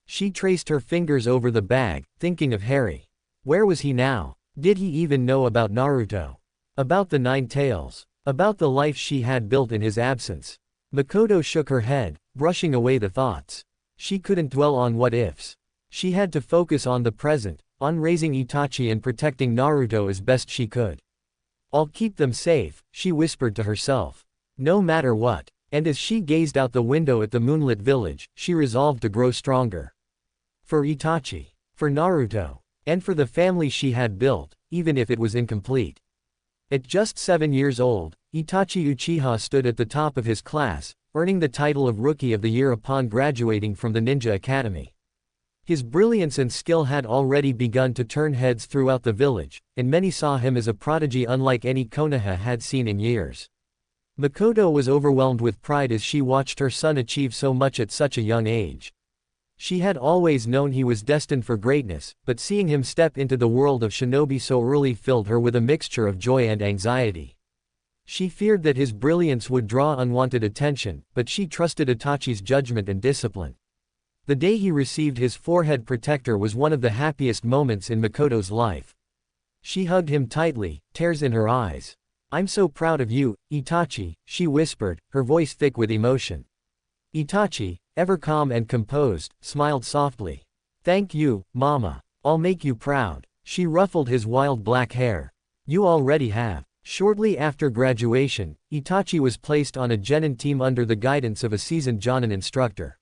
She traced her fingers over the bag, thinking of Harry. Where was he now? Did he even know about Naruto? About the Nine Tails? About the life she had built in his absence? Makoto shook her head, brushing away the thoughts. She couldn't dwell on what-ifs. She had to focus on the present, on raising Itachi and protecting Naruto as best she could. "I'll keep them safe," she whispered to herself. No matter what. And as she gazed out the window at the moonlit village, she resolved to grow stronger. For Itachi. For Naruto. And for the family she had built, even if it was incomplete. At just 7 years old, Itachi Uchiha stood at the top of his class, earning the title of Rookie of the Year upon graduating from the Ninja Academy. His brilliance and skill had already begun to turn heads throughout the village, and many saw him as a prodigy unlike any Konoha had seen in years. Makoto was overwhelmed with pride as she watched her son achieve so much at such a young age. She had always known he was destined for greatness, but seeing him step into the world of Shinobi so early filled her with a mixture of joy and anxiety. She feared that his brilliance would draw unwanted attention, but she trusted Itachi's judgment and discipline. The day he received his forehead protector was one of the happiest moments in Makoto's life. She hugged him tightly, tears in her eyes. "I'm so proud of you, Itachi," she whispered, her voice thick with emotion. Itachi, ever calm and composed, smiled softly. "Thank you, Mama. I'll make you proud." She ruffled his wild black hair. "You already have." Shortly after graduation, Itachi was placed on a genin team under the guidance of a seasoned jonin instructor.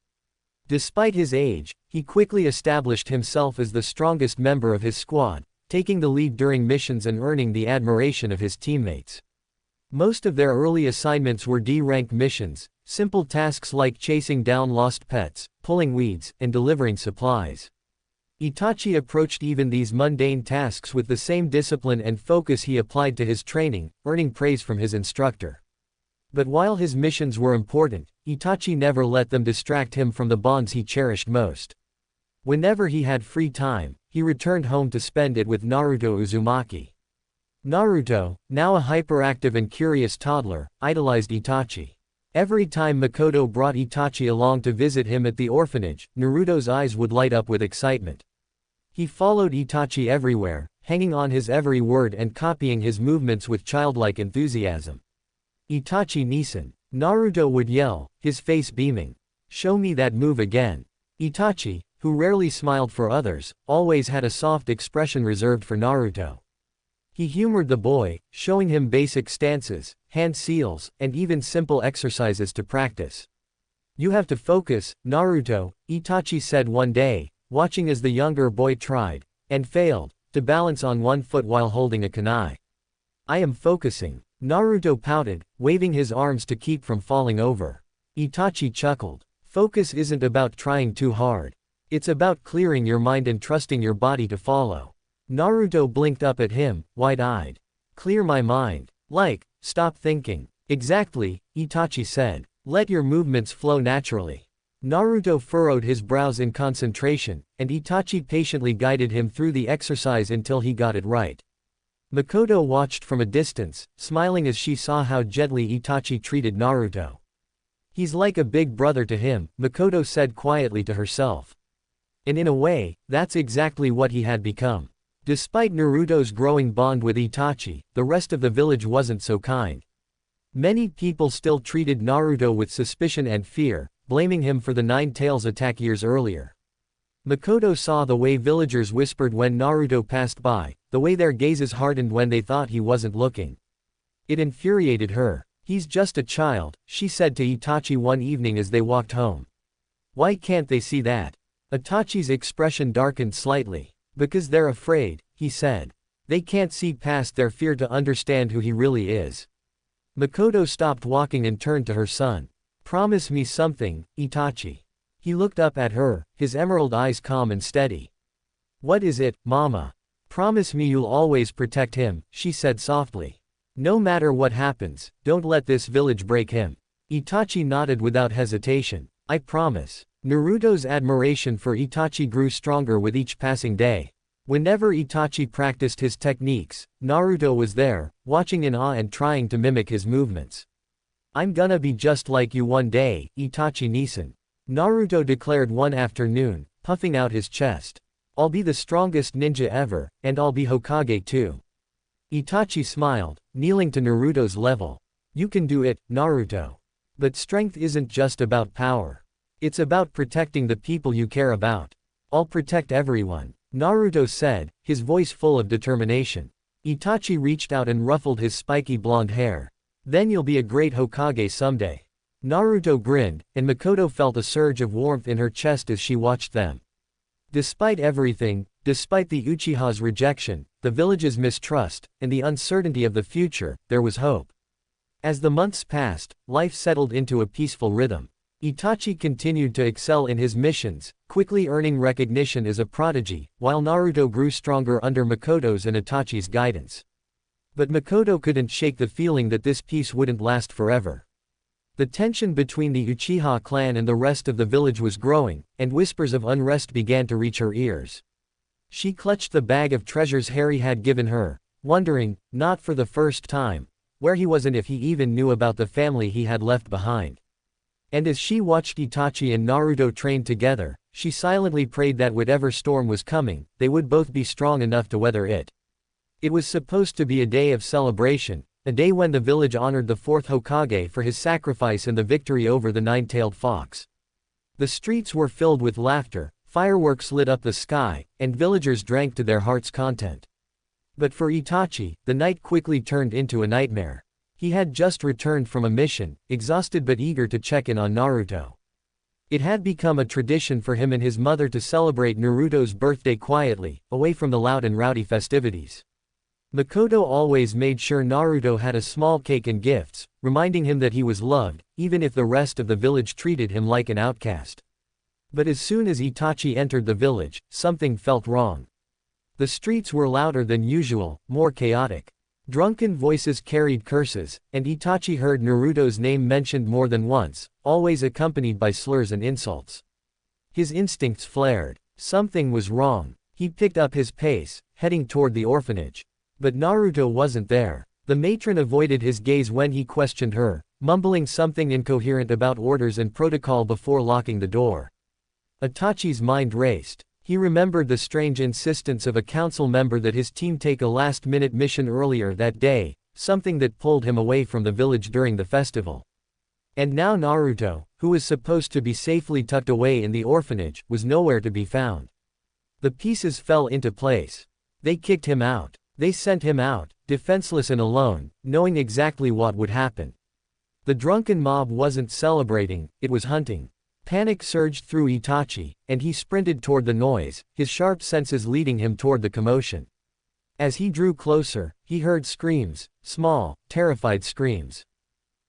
Despite his age, he quickly established himself as the strongest member of his squad, taking the lead during missions and earning the admiration of his teammates. Most of their early assignments were D-rank missions, simple tasks like chasing down lost pets, pulling weeds, and delivering supplies. Itachi approached even these mundane tasks with the same discipline and focus he applied to his training, earning praise from his instructor. But while his missions were important, Itachi never let them distract him from the bonds he cherished most. Whenever he had free time, he returned home to spend it with Naruto Uzumaki. Naruto, now a hyperactive and curious toddler, idolized Itachi. Every time Makoto brought Itachi along to visit him at the orphanage, Naruto's eyes would light up with excitement. He followed Itachi everywhere, hanging on his every word and copying his movements with childlike enthusiasm. "Itachi Nissen," Naruto would yell, his face beaming. "Show me that move again." Itachi, who rarely smiled for others, always had a soft expression reserved for Naruto. He humored the boy, showing him basic stances, hand seals, and even simple exercises to practice. "You have to focus, Naruto," Itachi said one day, watching as the younger boy tried, and failed, to balance on one foot while holding a kunai. "I am focusing." Naruto pouted, waving his arms to keep from falling over. Itachi chuckled. "Focus isn't about trying too hard. It's about clearing your mind and trusting your body to follow." Naruto blinked up at him, wide-eyed. "Clear my mind. Like, stop thinking." "Exactly," Itachi said. "Let your movements flow naturally." Naruto furrowed his brows in concentration, and Itachi patiently guided him through the exercise until he got it right. Makoto watched from a distance, smiling as she saw how gently Itachi treated Naruto. "He's like a big brother to him," Makoto said quietly to herself. And in a way, that's exactly what he had become. Despite Naruto's growing bond with Itachi, the rest of the village wasn't so kind. Many people still treated Naruto with suspicion and fear, blaming him for the Nine Tails attack years earlier. Makoto saw the way villagers whispered when Naruto passed by, the way their gazes hardened when they thought he wasn't looking. It infuriated her. "He's just a child," she said to Itachi one evening as they walked home. "Why can't they see that?" Itachi's expression darkened slightly. "Because they're afraid," he said. "They can't see past their fear to understand who he really is." Makoto stopped walking and turned to her son. "Promise me something, Itachi." He looked up at her, his emerald eyes calm and steady. "What is it, Mama?" "Promise me you'll always protect him," she said softly. "No matter what happens, don't let this village break him." Itachi nodded without hesitation. "I promise." Naruto's admiration for Itachi grew stronger with each passing day. Whenever Itachi practiced his techniques, Naruto was there, watching in awe and trying to mimic his movements. "I'm gonna be just like you one day, Itachi Nissen," Naruto declared one afternoon, puffing out his chest. "I'll be the strongest ninja ever, and I'll be Hokage too." Itachi smiled, kneeling to Naruto's level. "You can do it, Naruto. But strength isn't just about power. It's about protecting the people you care about." "I'll protect everyone," Naruto said, his voice full of determination. Itachi reached out and ruffled his spiky blonde hair. "Then you'll be a great Hokage someday." Naruto grinned, and Makoto felt a surge of warmth in her chest as she watched them. Despite everything, despite the Uchiha's rejection, the village's mistrust, and the uncertainty of the future, there was hope. As the months passed, life settled into a peaceful rhythm. Itachi continued to excel in his missions, quickly earning recognition as a prodigy, while Naruto grew stronger under Makoto's and Itachi's guidance. But Makoto couldn't shake the feeling that this peace wouldn't last forever. The tension between the Uchiha clan and the rest of the village was growing, and whispers of unrest began to reach her ears. She clutched the bag of treasures Harry had given her, wondering, not for the first time, where he was and if he even knew about the family he had left behind. And as she watched Itachi and Naruto train together, she silently prayed that whatever storm was coming, they would both be strong enough to weather it. It was supposed to be a day of celebration, a day when the village honored the fourth Hokage for his sacrifice and the victory over the nine-tailed fox. The streets were filled with laughter, fireworks lit up the sky, and villagers drank to their heart's content. But for Itachi, the night quickly turned into a nightmare. He had just returned from a mission, exhausted but eager to check in on Naruto. It had become a tradition for him and his mother to celebrate Naruto's birthday quietly, away from the loud and rowdy festivities. Makoto always made sure Naruto had a small cake and gifts, reminding him that he was loved, even if the rest of the village treated him like an outcast. But as soon as Itachi entered the village, something felt wrong. The streets were louder than usual, more chaotic. Drunken voices carried curses, and Itachi heard Naruto's name mentioned more than once, always accompanied by slurs and insults. His instincts flared. Something was wrong. He picked up his pace, heading toward the orphanage. But Naruto wasn't there. The matron avoided his gaze when he questioned her, mumbling something incoherent about orders and protocol before locking the door. Itachi's mind raced. He remembered the strange insistence of a council member that his team take a last-minute mission earlier that day, something that pulled him away from the village during the festival. And now Naruto, who was supposed to be safely tucked away in the orphanage, was nowhere to be found. The pieces fell into place. They kicked him out. They sent him out, defenseless and alone, knowing exactly what would happen. The drunken mob wasn't celebrating, it was hunting. Panic surged through Itachi, and he sprinted toward the noise, his sharp senses leading him toward the commotion. As he drew closer, he heard screams, small, terrified screams.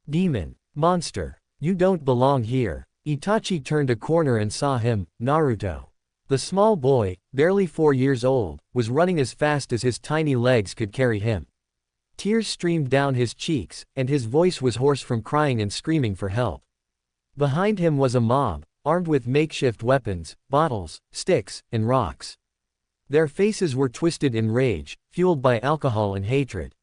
Demon, monster, you don't belong here. Itachi turned a corner and saw him, Naruto. The small boy, barely 4 years old, was running as fast as his tiny legs could carry him. Tears streamed down his cheeks, and his voice was hoarse from crying and screaming for help. Behind him was a mob, armed with makeshift weapons, bottles, sticks, and rocks. Their faces were twisted in rage, fueled by alcohol and hatred.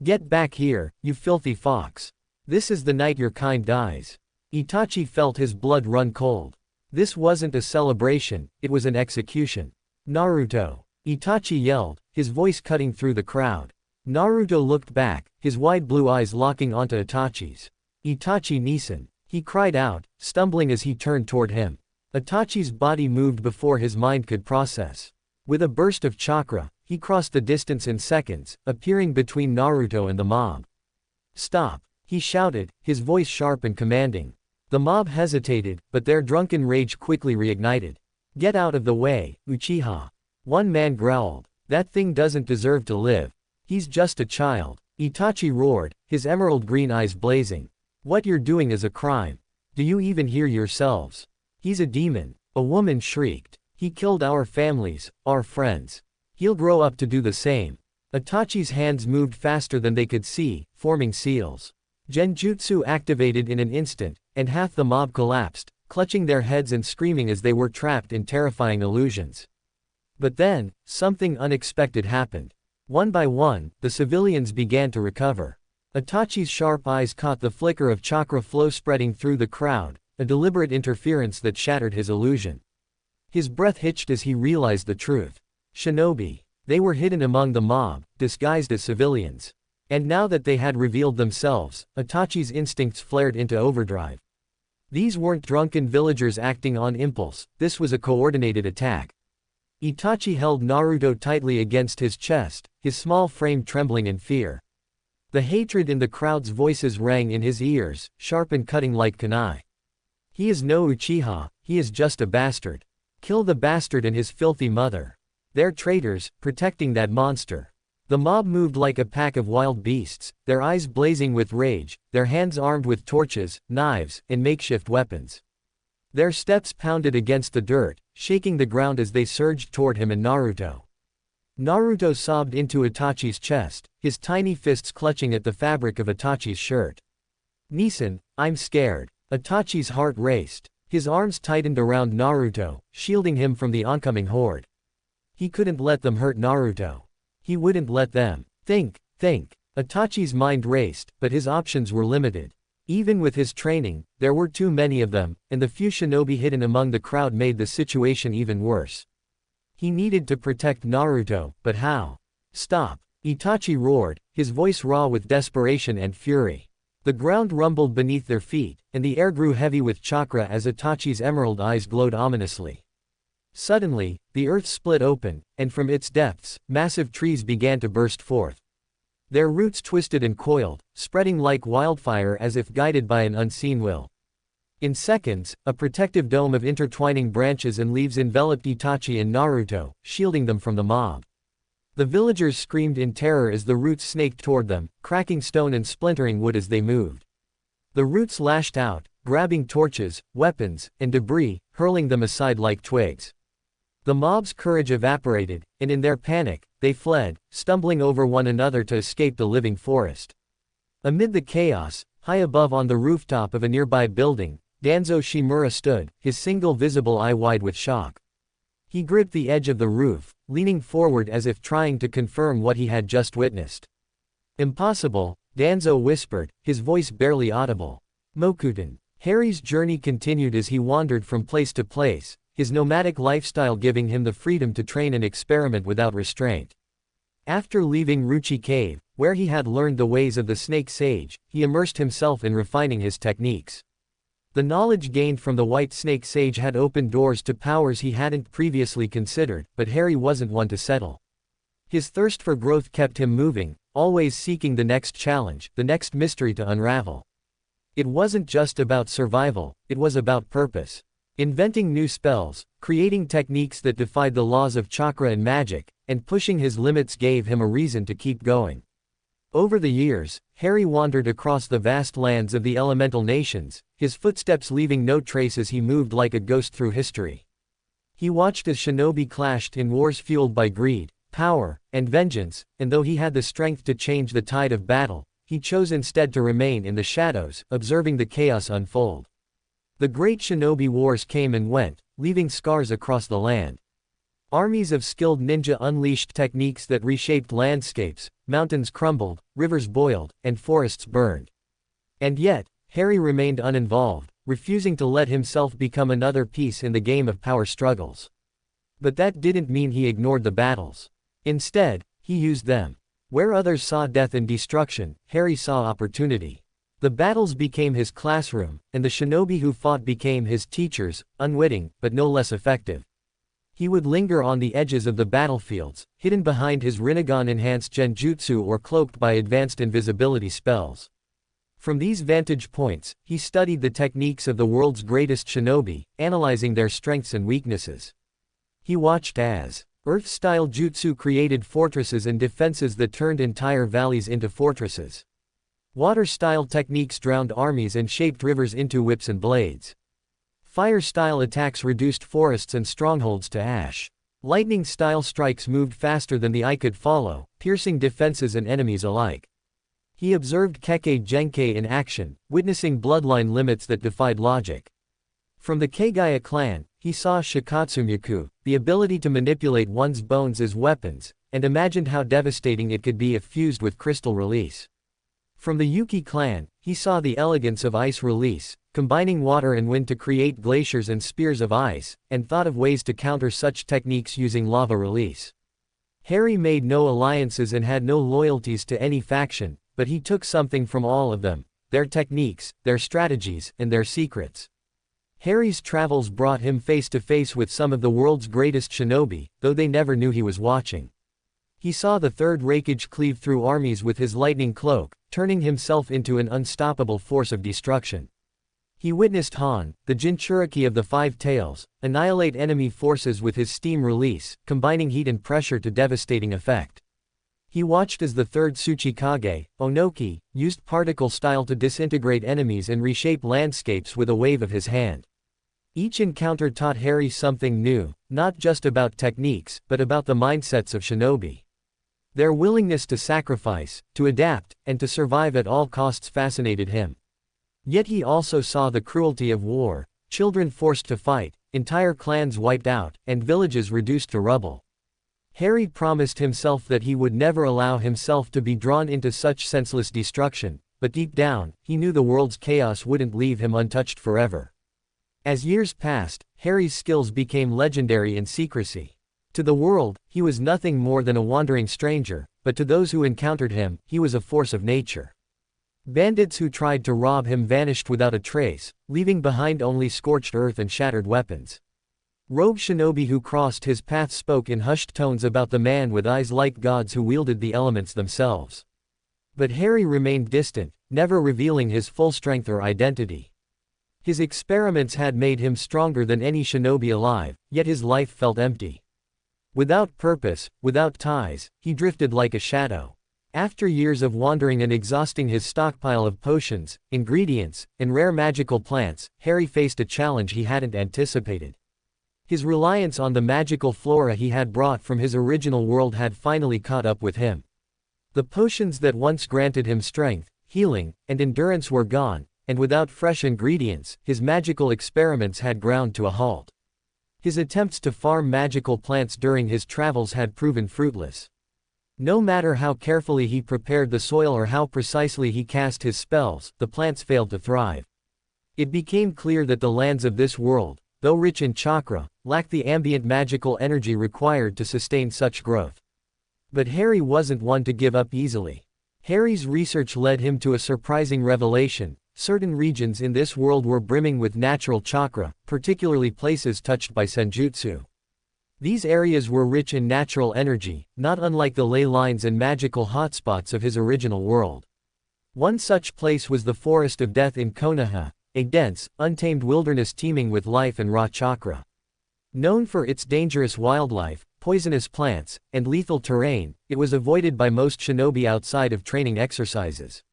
Get back here, you filthy fox. This is the night your kind dies. Itachi felt his blood run cold. This wasn't a celebration, it was an execution. Naruto! Itachi yelled, his voice cutting through the crowd. Naruto looked back, his wide blue eyes locking onto Itachi's. Itachi Nissen! He cried out, stumbling as he turned toward him. Itachi's body moved before his mind could process. With a burst of chakra, he crossed the distance in seconds, appearing between Naruto and the mob. Stop! He shouted, his voice sharp and commanding. The mob hesitated, but their drunken rage quickly reignited. Get out of the way, Uchiha! One man growled. That thing doesn't deserve to live. He's just a child. Itachi roared, his emerald green eyes blazing. What you're doing is a crime. Do you even hear yourselves? He's a demon. A woman shrieked. He killed our families, our friends. He'll grow up to do the same. Itachi's hands moved faster than they could see, forming seals. Genjutsu activated in an instant, and half the mob collapsed, clutching their heads and screaming as they were trapped in terrifying illusions. But then, something unexpected happened. One by one, the civilians began to recover. Itachi's sharp eyes caught the flicker of chakra flow spreading through the crowd, a deliberate interference that shattered his illusion. His breath hitched as he realized the truth. Shinobi. They were hidden among the mob, disguised as civilians. And now that they had revealed themselves, Itachi's instincts flared into overdrive. These weren't drunken villagers acting on impulse, this was a coordinated attack. Itachi held Naruto tightly against his chest, his small frame trembling in fear. The hatred in the crowd's voices rang in his ears, sharp and cutting like kunai. He is no Uchiha, he is just a bastard. Kill the bastard and his filthy mother. They're traitors, protecting that monster. The mob moved like a pack of wild beasts, their eyes blazing with rage, their hands armed with torches, knives, and makeshift weapons. Their steps pounded against the dirt, shaking the ground as they surged toward him and Naruto. Naruto sobbed into Itachi's chest, his tiny fists clutching at the fabric of Itachi's shirt. Nissen, I'm scared. Itachi's heart raced. His arms tightened around Naruto, shielding him from the oncoming horde. He couldn't let them hurt Naruto. He wouldn't let them. Think. Itachi's mind raced, but his options were limited. Even with his training, there were too many of them, and the few shinobi hidden among the crowd made the situation even worse. He needed to protect Naruto, but how? Stop! Itachi roared, his voice raw with desperation and fury. The ground rumbled beneath their feet, and the air grew heavy with chakra as Itachi's emerald eyes glowed ominously. Suddenly, the earth split open, and from its depths, massive trees began to burst forth. Their roots twisted and coiled, spreading like wildfire as if guided by an unseen will. In seconds, a protective dome of intertwining branches and leaves enveloped Itachi and Naruto, shielding them from the mob. The villagers screamed in terror as the roots snaked toward them, cracking stone and splintering wood as they moved. The roots lashed out, grabbing torches, weapons, and debris, hurling them aside like twigs. The mob's courage evaporated, and in their panic, they fled, stumbling over one another to escape the living forest. Amid the chaos, high above on the rooftop of a nearby building, Danzo Shimura stood, his single visible eye wide with shock. He gripped the edge of the roof, leaning forward as if trying to confirm what he had just witnessed. Impossible, Danzo whispered, his voice barely audible. Mokuten. Harry's journey continued as he wandered from place to place, his nomadic lifestyle giving him the freedom to train and experiment without restraint. After leaving Ruchi Cave, where he had learned the ways of the Snake Sage, he immersed himself in refining his techniques. The knowledge gained from the White Snake Sage had opened doors to powers he hadn't previously considered, but Harry wasn't one to settle. His thirst for growth kept him moving, always seeking the next challenge, the next mystery to unravel. It wasn't just about survival, it was about purpose. Inventing new spells, creating techniques that defied the laws of chakra and magic, and pushing his limits gave him a reason to keep going. Over the years, Harry wandered across the vast lands of the elemental nations, his footsteps leaving no trace as he moved like a ghost through history. He watched as shinobi clashed in wars fueled by greed, power, and vengeance, and though he had the strength to change the tide of battle, he chose instead to remain in the shadows, observing the chaos unfold. The great shinobi wars came and went, leaving scars across the land. Armies of skilled ninja unleashed techniques that reshaped landscapes, mountains crumbled, rivers boiled, and forests burned. And yet, Harry remained uninvolved, refusing to let himself become another piece in the game of power struggles. But that didn't mean he ignored the battles. Instead, he used them. Where others saw death and destruction, Harry saw opportunity. The battles became his classroom, and the shinobi who fought became his teachers, unwitting, but no less effective. He would linger on the edges of the battlefields, hidden behind his Rinnegan-enhanced genjutsu or cloaked by advanced invisibility spells. From these vantage points, he studied the techniques of the world's greatest shinobi, analyzing their strengths and weaknesses. He watched as Earth-style jutsu created fortresses and defenses that turned entire valleys into fortresses. Water-style techniques drowned armies and shaped rivers into whips and blades. Fire-style attacks reduced forests and strongholds to ash. Lightning-style strikes moved faster than the eye could follow, piercing defenses and enemies alike. He observed Kekkei Genkei in action, witnessing bloodline limits that defied logic. From the Keigaya clan, he saw Shikatsumyaku, the ability to manipulate one's bones as weapons, and imagined how devastating it could be if fused with crystal release. From the Yuki clan, he saw the elegance of ice release, combining water and wind to create glaciers and spears of ice, and thought of ways to counter such techniques using lava release. Harry made no alliances and had no loyalties to any faction, but he took something from all of them: their techniques, their strategies, and their secrets. Harry's travels brought him face to face with some of the world's greatest shinobi, though they never knew he was watching. He saw the Third Raikage cleave through armies with his lightning cloak, turning himself into an unstoppable force of destruction. He witnessed Han, the Jinchuriki of the Five Tails, annihilate enemy forces with his steam release, combining heat and pressure to devastating effect. He watched as the Third Tsuchikage, Onoki, used particle style to disintegrate enemies and reshape landscapes with a wave of his hand. Each encounter taught Harry something new, not just about techniques, but about the mindsets of shinobi. Their willingness to sacrifice, to adapt, and to survive at all costs fascinated him. Yet he also saw the cruelty of war: children forced to fight, entire clans wiped out, and villages reduced to rubble. Harry promised himself that he would never allow himself to be drawn into such senseless destruction, but deep down, he knew the world's chaos wouldn't leave him untouched forever. As years passed, Harry's skills became legendary in secrecy. To the world, he was nothing more than a wandering stranger, but to those who encountered him, he was a force of nature. Bandits who tried to rob him vanished without a trace, leaving behind only scorched earth and shattered weapons. Rogue shinobi who crossed his path spoke in hushed tones about the man with eyes like gods who wielded the elements themselves. But Harry remained distant, never revealing his full strength or identity. His experiments had made him stronger than any shinobi alive, yet his life felt empty. Without purpose, without ties, he drifted like a shadow. After years of wandering and exhausting his stockpile of potions, ingredients, and rare magical plants, Harry faced a challenge he hadn't anticipated. His reliance on the magical flora he had brought from his original world had finally caught up with him. The potions that once granted him strength, healing, and endurance were gone, and without fresh ingredients, his magical experiments had ground to a halt. His attempts to farm magical plants during his travels had proven fruitless. No matter how carefully he prepared the soil or how precisely he cast his spells, the plants failed to thrive. It became clear that the lands of this world, though rich in chakra, lacked the ambient magical energy required to sustain such growth. But Harry wasn't one to give up easily. Harry's research led him to a surprising revelation: certain regions in this world were brimming with natural chakra, particularly places touched by senjutsu. These areas were rich in natural energy, not unlike the ley lines and magical hotspots of his original world. One such place was the Forest of Death in Konoha, a dense, untamed wilderness teeming with life and raw chakra. Known for its dangerous wildlife, poisonous plants, and lethal terrain, it was avoided by most shinobi outside of training exercises.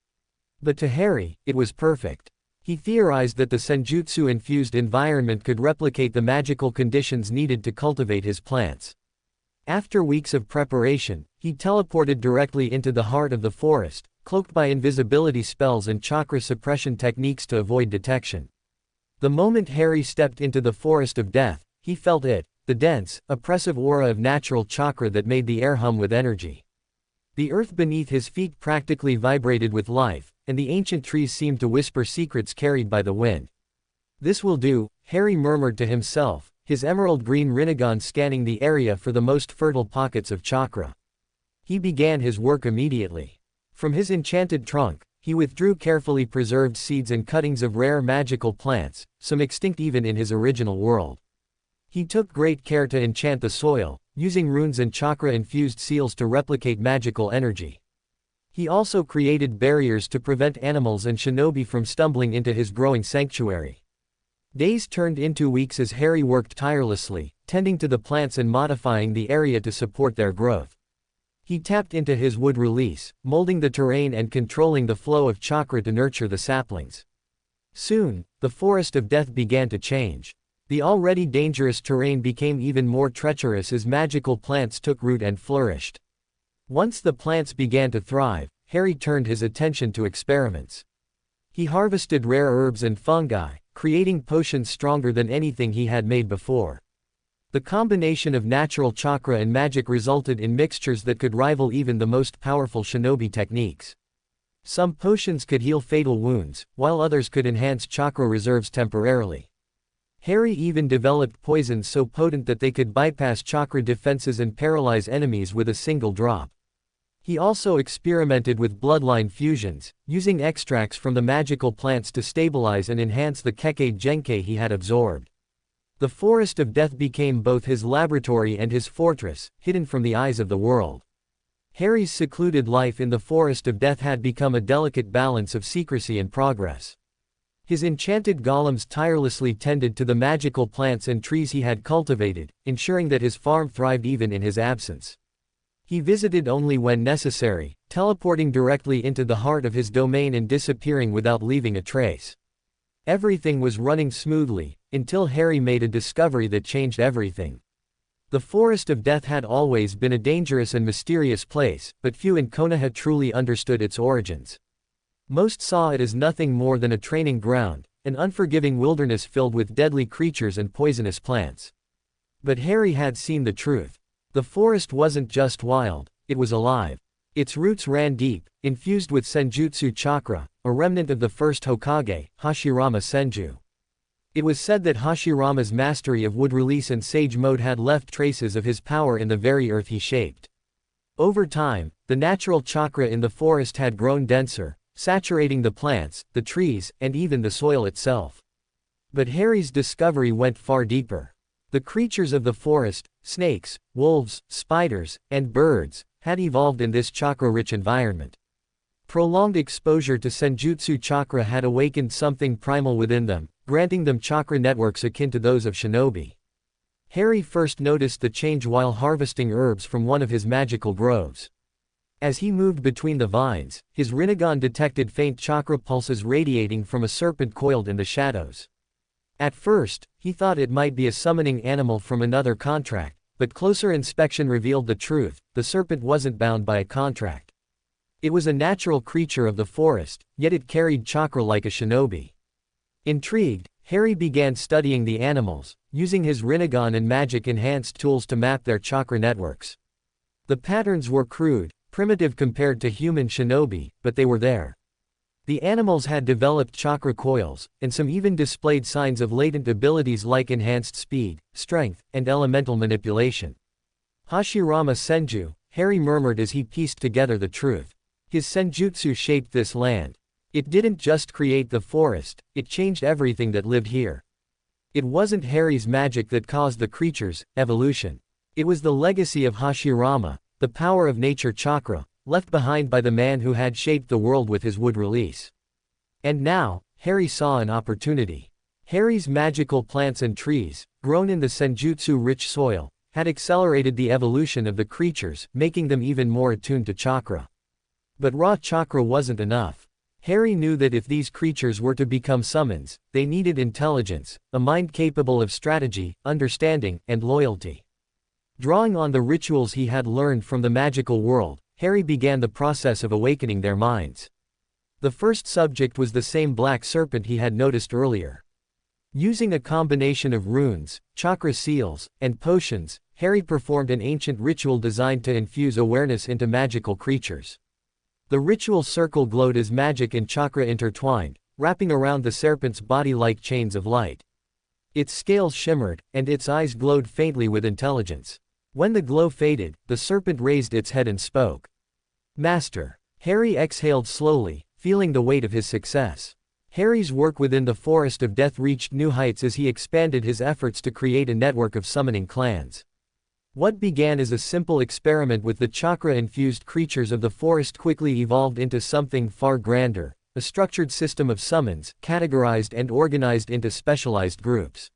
But to Harry, it was perfect. He theorized that the senjutsu-infused environment could replicate the magical conditions needed to cultivate his plants. After weeks of preparation, he teleported directly into the heart of the forest, cloaked by invisibility spells and chakra suppression techniques to avoid detection. The moment Harry stepped into the Forest of Death, he felt it, the dense, oppressive aura of natural chakra that made the air hum with energy. The earth beneath his feet practically vibrated with life, and the ancient trees seemed to whisper secrets carried by the wind. "This will do," Harry murmured to himself, his emerald-green Rinnegan scanning the area for the most fertile pockets of chakra. He began his work immediately. From his enchanted trunk, he withdrew carefully preserved seeds and cuttings of rare magical plants, some extinct even in his original world. He took great care to enchant the soil, using runes and chakra-infused seals to replicate magical energy. He also created barriers to prevent animals and shinobi from stumbling into his growing sanctuary. Days turned into weeks as Harry worked tirelessly, tending to the plants and modifying the area to support their growth. He tapped into his wood release, molding the terrain and controlling the flow of chakra to nurture the saplings. Soon, the Forest of Death began to change. The already dangerous terrain became even more treacherous as magical plants took root and flourished. Once the plants began to thrive, Harry turned his attention to experiments. He harvested rare herbs and fungi, creating potions stronger than anything he had made before. The combination of natural chakra and magic resulted in mixtures that could rival even the most powerful shinobi techniques. Some potions could heal fatal wounds, while others could enhance chakra reserves temporarily. Harry even developed poisons so potent that they could bypass chakra defenses and paralyze enemies with a single drop. He also experimented with bloodline fusions, using extracts from the magical plants to stabilize and enhance the Kekkei Genkei he had absorbed. The Forest of Death became both his laboratory and his fortress, hidden from the eyes of the world. Harry's secluded life in the Forest of Death had become a delicate balance of secrecy and progress. His enchanted golems tirelessly tended to the magical plants and trees he had cultivated, ensuring that his farm thrived even in his absence. He visited only when necessary, teleporting directly into the heart of his domain and disappearing without leaving a trace. Everything was running smoothly, until Harry made a discovery that changed everything. The Forest of Death had always been a dangerous and mysterious place, but few in Konoha truly understood its origins. Most saw it as nothing more than a training ground, an unforgiving wilderness filled with deadly creatures and poisonous plants. But Harry had seen the truth. The forest wasn't just wild, it was alive. Its roots ran deep, infused with senjutsu chakra, a remnant of the first Hokage, Hashirama Senju. It was said that Hashirama's mastery of wood release and sage mode had left traces of his power in the very earth he shaped. Over time, the natural chakra in the forest had grown denser, saturating the plants, the trees, and even the soil itself. But Harry's discovery went far deeper. The creatures of the forest, snakes, wolves, spiders, and birds, had evolved in this chakra-rich environment. Prolonged exposure to senjutsu chakra had awakened something primal within them, granting them chakra networks akin to those of shinobi. Harry first noticed the change while harvesting herbs from one of his magical groves. As he moved between the vines, his Rinnegan detected faint chakra pulses radiating from a serpent coiled in the shadows. At first, he thought it might be a summoning animal from another contract, but closer inspection revealed the truth: the serpent wasn't bound by a contract. It was a natural creature of the forest, yet it carried chakra like a shinobi. Intrigued, Harry began studying the animals, using his Rinnegan and magic-enhanced tools to map their chakra networks. The patterns were crude, primitive compared to human shinobi, but they were there. The animals had developed chakra coils, and some even displayed signs of latent abilities like enhanced speed, strength, and elemental manipulation. Hashirama Senju, Harry murmured as he pieced together the truth. His senjutsu shaped this land. It didn't just create the forest, it changed everything that lived here. It wasn't Harry's magic that caused the creature's evolution. It was the legacy of Hashirama, the power of nature chakra, left behind by the man who had shaped the world with his wood release. And now, Harry saw an opportunity. Harry's magical plants and trees, grown in the senjutsu-rich soil, had accelerated the evolution of the creatures, making them even more attuned to chakra. But raw chakra wasn't enough. Harry knew that if these creatures were to become summons, they needed intelligence, a mind capable of strategy, understanding, and loyalty. Drawing on the rituals he had learned from the magical world, Harry began the process of awakening their minds. The first subject was the same black serpent he had noticed earlier. Using a combination of runes, chakra seals, and potions, Harry performed an ancient ritual designed to infuse awareness into magical creatures. The ritual circle glowed as magic and chakra intertwined, wrapping around the serpent's body like chains of light. Its scales shimmered, and its eyes glowed faintly with intelligence. When the glow faded, the serpent raised its head and spoke. "Master." Harry exhaled slowly, feeling the weight of his success. Harry's work within the Forest of Death reached new heights as he expanded his efforts to create a network of summoning clans. What began as a simple experiment with the chakra-infused creatures of the forest quickly evolved into something far grander, a structured system of summons, categorized and organized into specialized groups.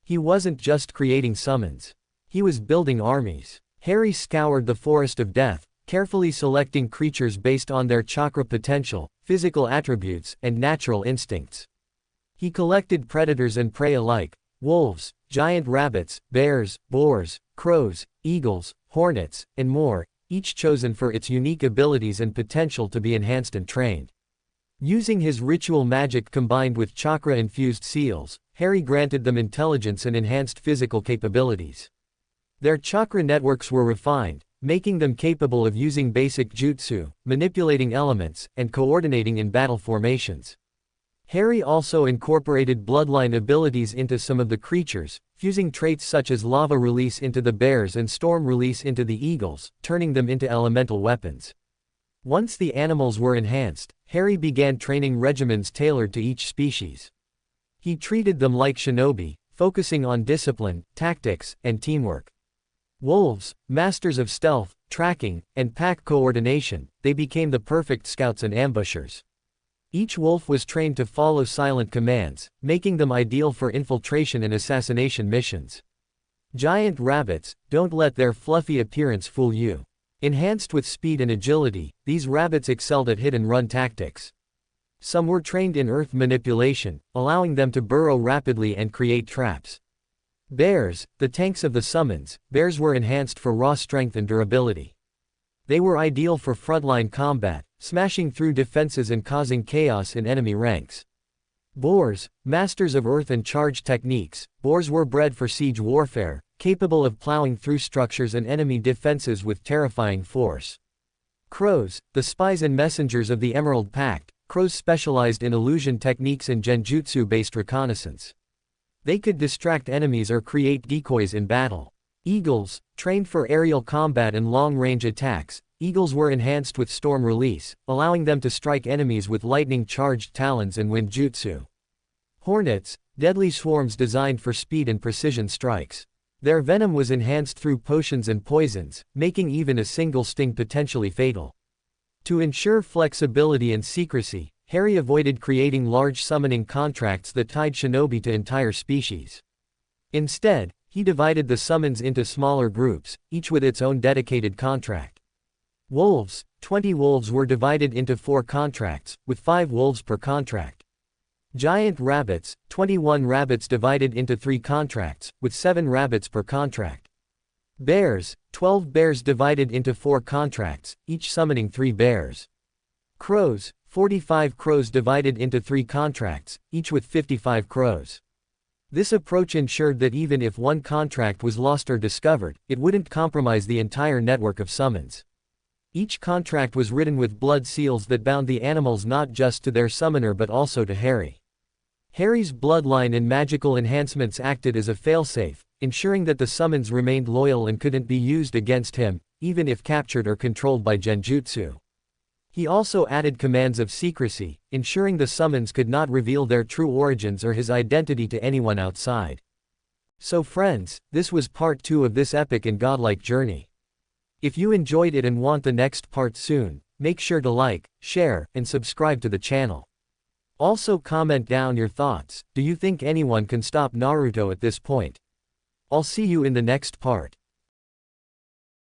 He wasn't just creating summons. He was building armies. Harry scoured the Forest of Death, carefully selecting creatures based on their chakra potential, physical attributes, and natural instincts. He collected predators and prey alike: wolves, giant rabbits, bears, boars, crows, eagles, hornets, and more, each chosen for its unique abilities and potential to be enhanced and trained. Using his ritual magic combined with chakra-infused seals, Harry granted them intelligence and enhanced physical capabilities. Their chakra networks were refined, making them capable of using basic jutsu, manipulating elements, and coordinating in battle formations. Harry also incorporated bloodline abilities into some of the creatures, fusing traits such as lava release into the bears and storm release into the eagles, turning them into elemental weapons. Once the animals were enhanced, Harry began training regimens tailored to each species. He treated them like shinobi, focusing on discipline, tactics, and teamwork. Wolves, masters of stealth, tracking, and pack coordination, they became the perfect scouts and ambushers. Each wolf was trained to follow silent commands, making them ideal for infiltration and assassination missions. Giant rabbits, don't let their fluffy appearance fool you. Enhanced with speed and agility, these rabbits excelled at hit-and-run tactics. Some were trained in earth manipulation, allowing them to burrow rapidly and create traps. Bears, the tanks of the summons, bears were enhanced for raw strength and durability. They were ideal for frontline combat, smashing through defenses and causing chaos in enemy ranks. Boars, masters of earth and charge techniques, boars were bred for siege warfare, capable of plowing through structures and enemy defenses with terrifying force. Crows, the spies and messengers of the Emerald Pact, crows specialized in illusion techniques and genjutsu-based reconnaissance. They could distract enemies or create decoys in battle. Eagles, trained for aerial combat and long-range attacks, eagles were enhanced with storm release, allowing them to strike enemies with lightning-charged talons and wind jutsu. Hornets, deadly swarms designed for speed and precision strikes. Their venom was enhanced through potions and poisons, making even a single sting potentially fatal. To ensure flexibility and secrecy, Harry avoided creating large summoning contracts that tied shinobi to entire species. Instead, he divided the summons into smaller groups, each with its own dedicated contract. Wolves, 20 wolves were divided into 4 contracts, with 5 wolves per contract. Giant rabbits, 21 rabbits divided into 3 contracts, with 7 rabbits per contract. Bears, 12 bears divided into 4 contracts, each summoning 3 bears. Crows, 45 crows divided into 3 contracts, each with 55 crows. This approach ensured that even if one contract was lost or discovered, it wouldn't compromise the entire network of summons. Each contract was written with blood seals that bound the animals not just to their summoner but also to Harry. Harry's bloodline and magical enhancements acted as a failsafe, ensuring that the summons remained loyal and couldn't be used against him, even if captured or controlled by genjutsu. He also added commands of secrecy, ensuring the summons could not reveal their true origins or his identity to anyone outside. So friends, this was part 2 of this epic and godlike journey. If you enjoyed it and want the next part soon, make sure to like, share, and subscribe to the channel. Also comment down your thoughts. Do you think anyone can stop Naruto at this point? I'll see you in the next part.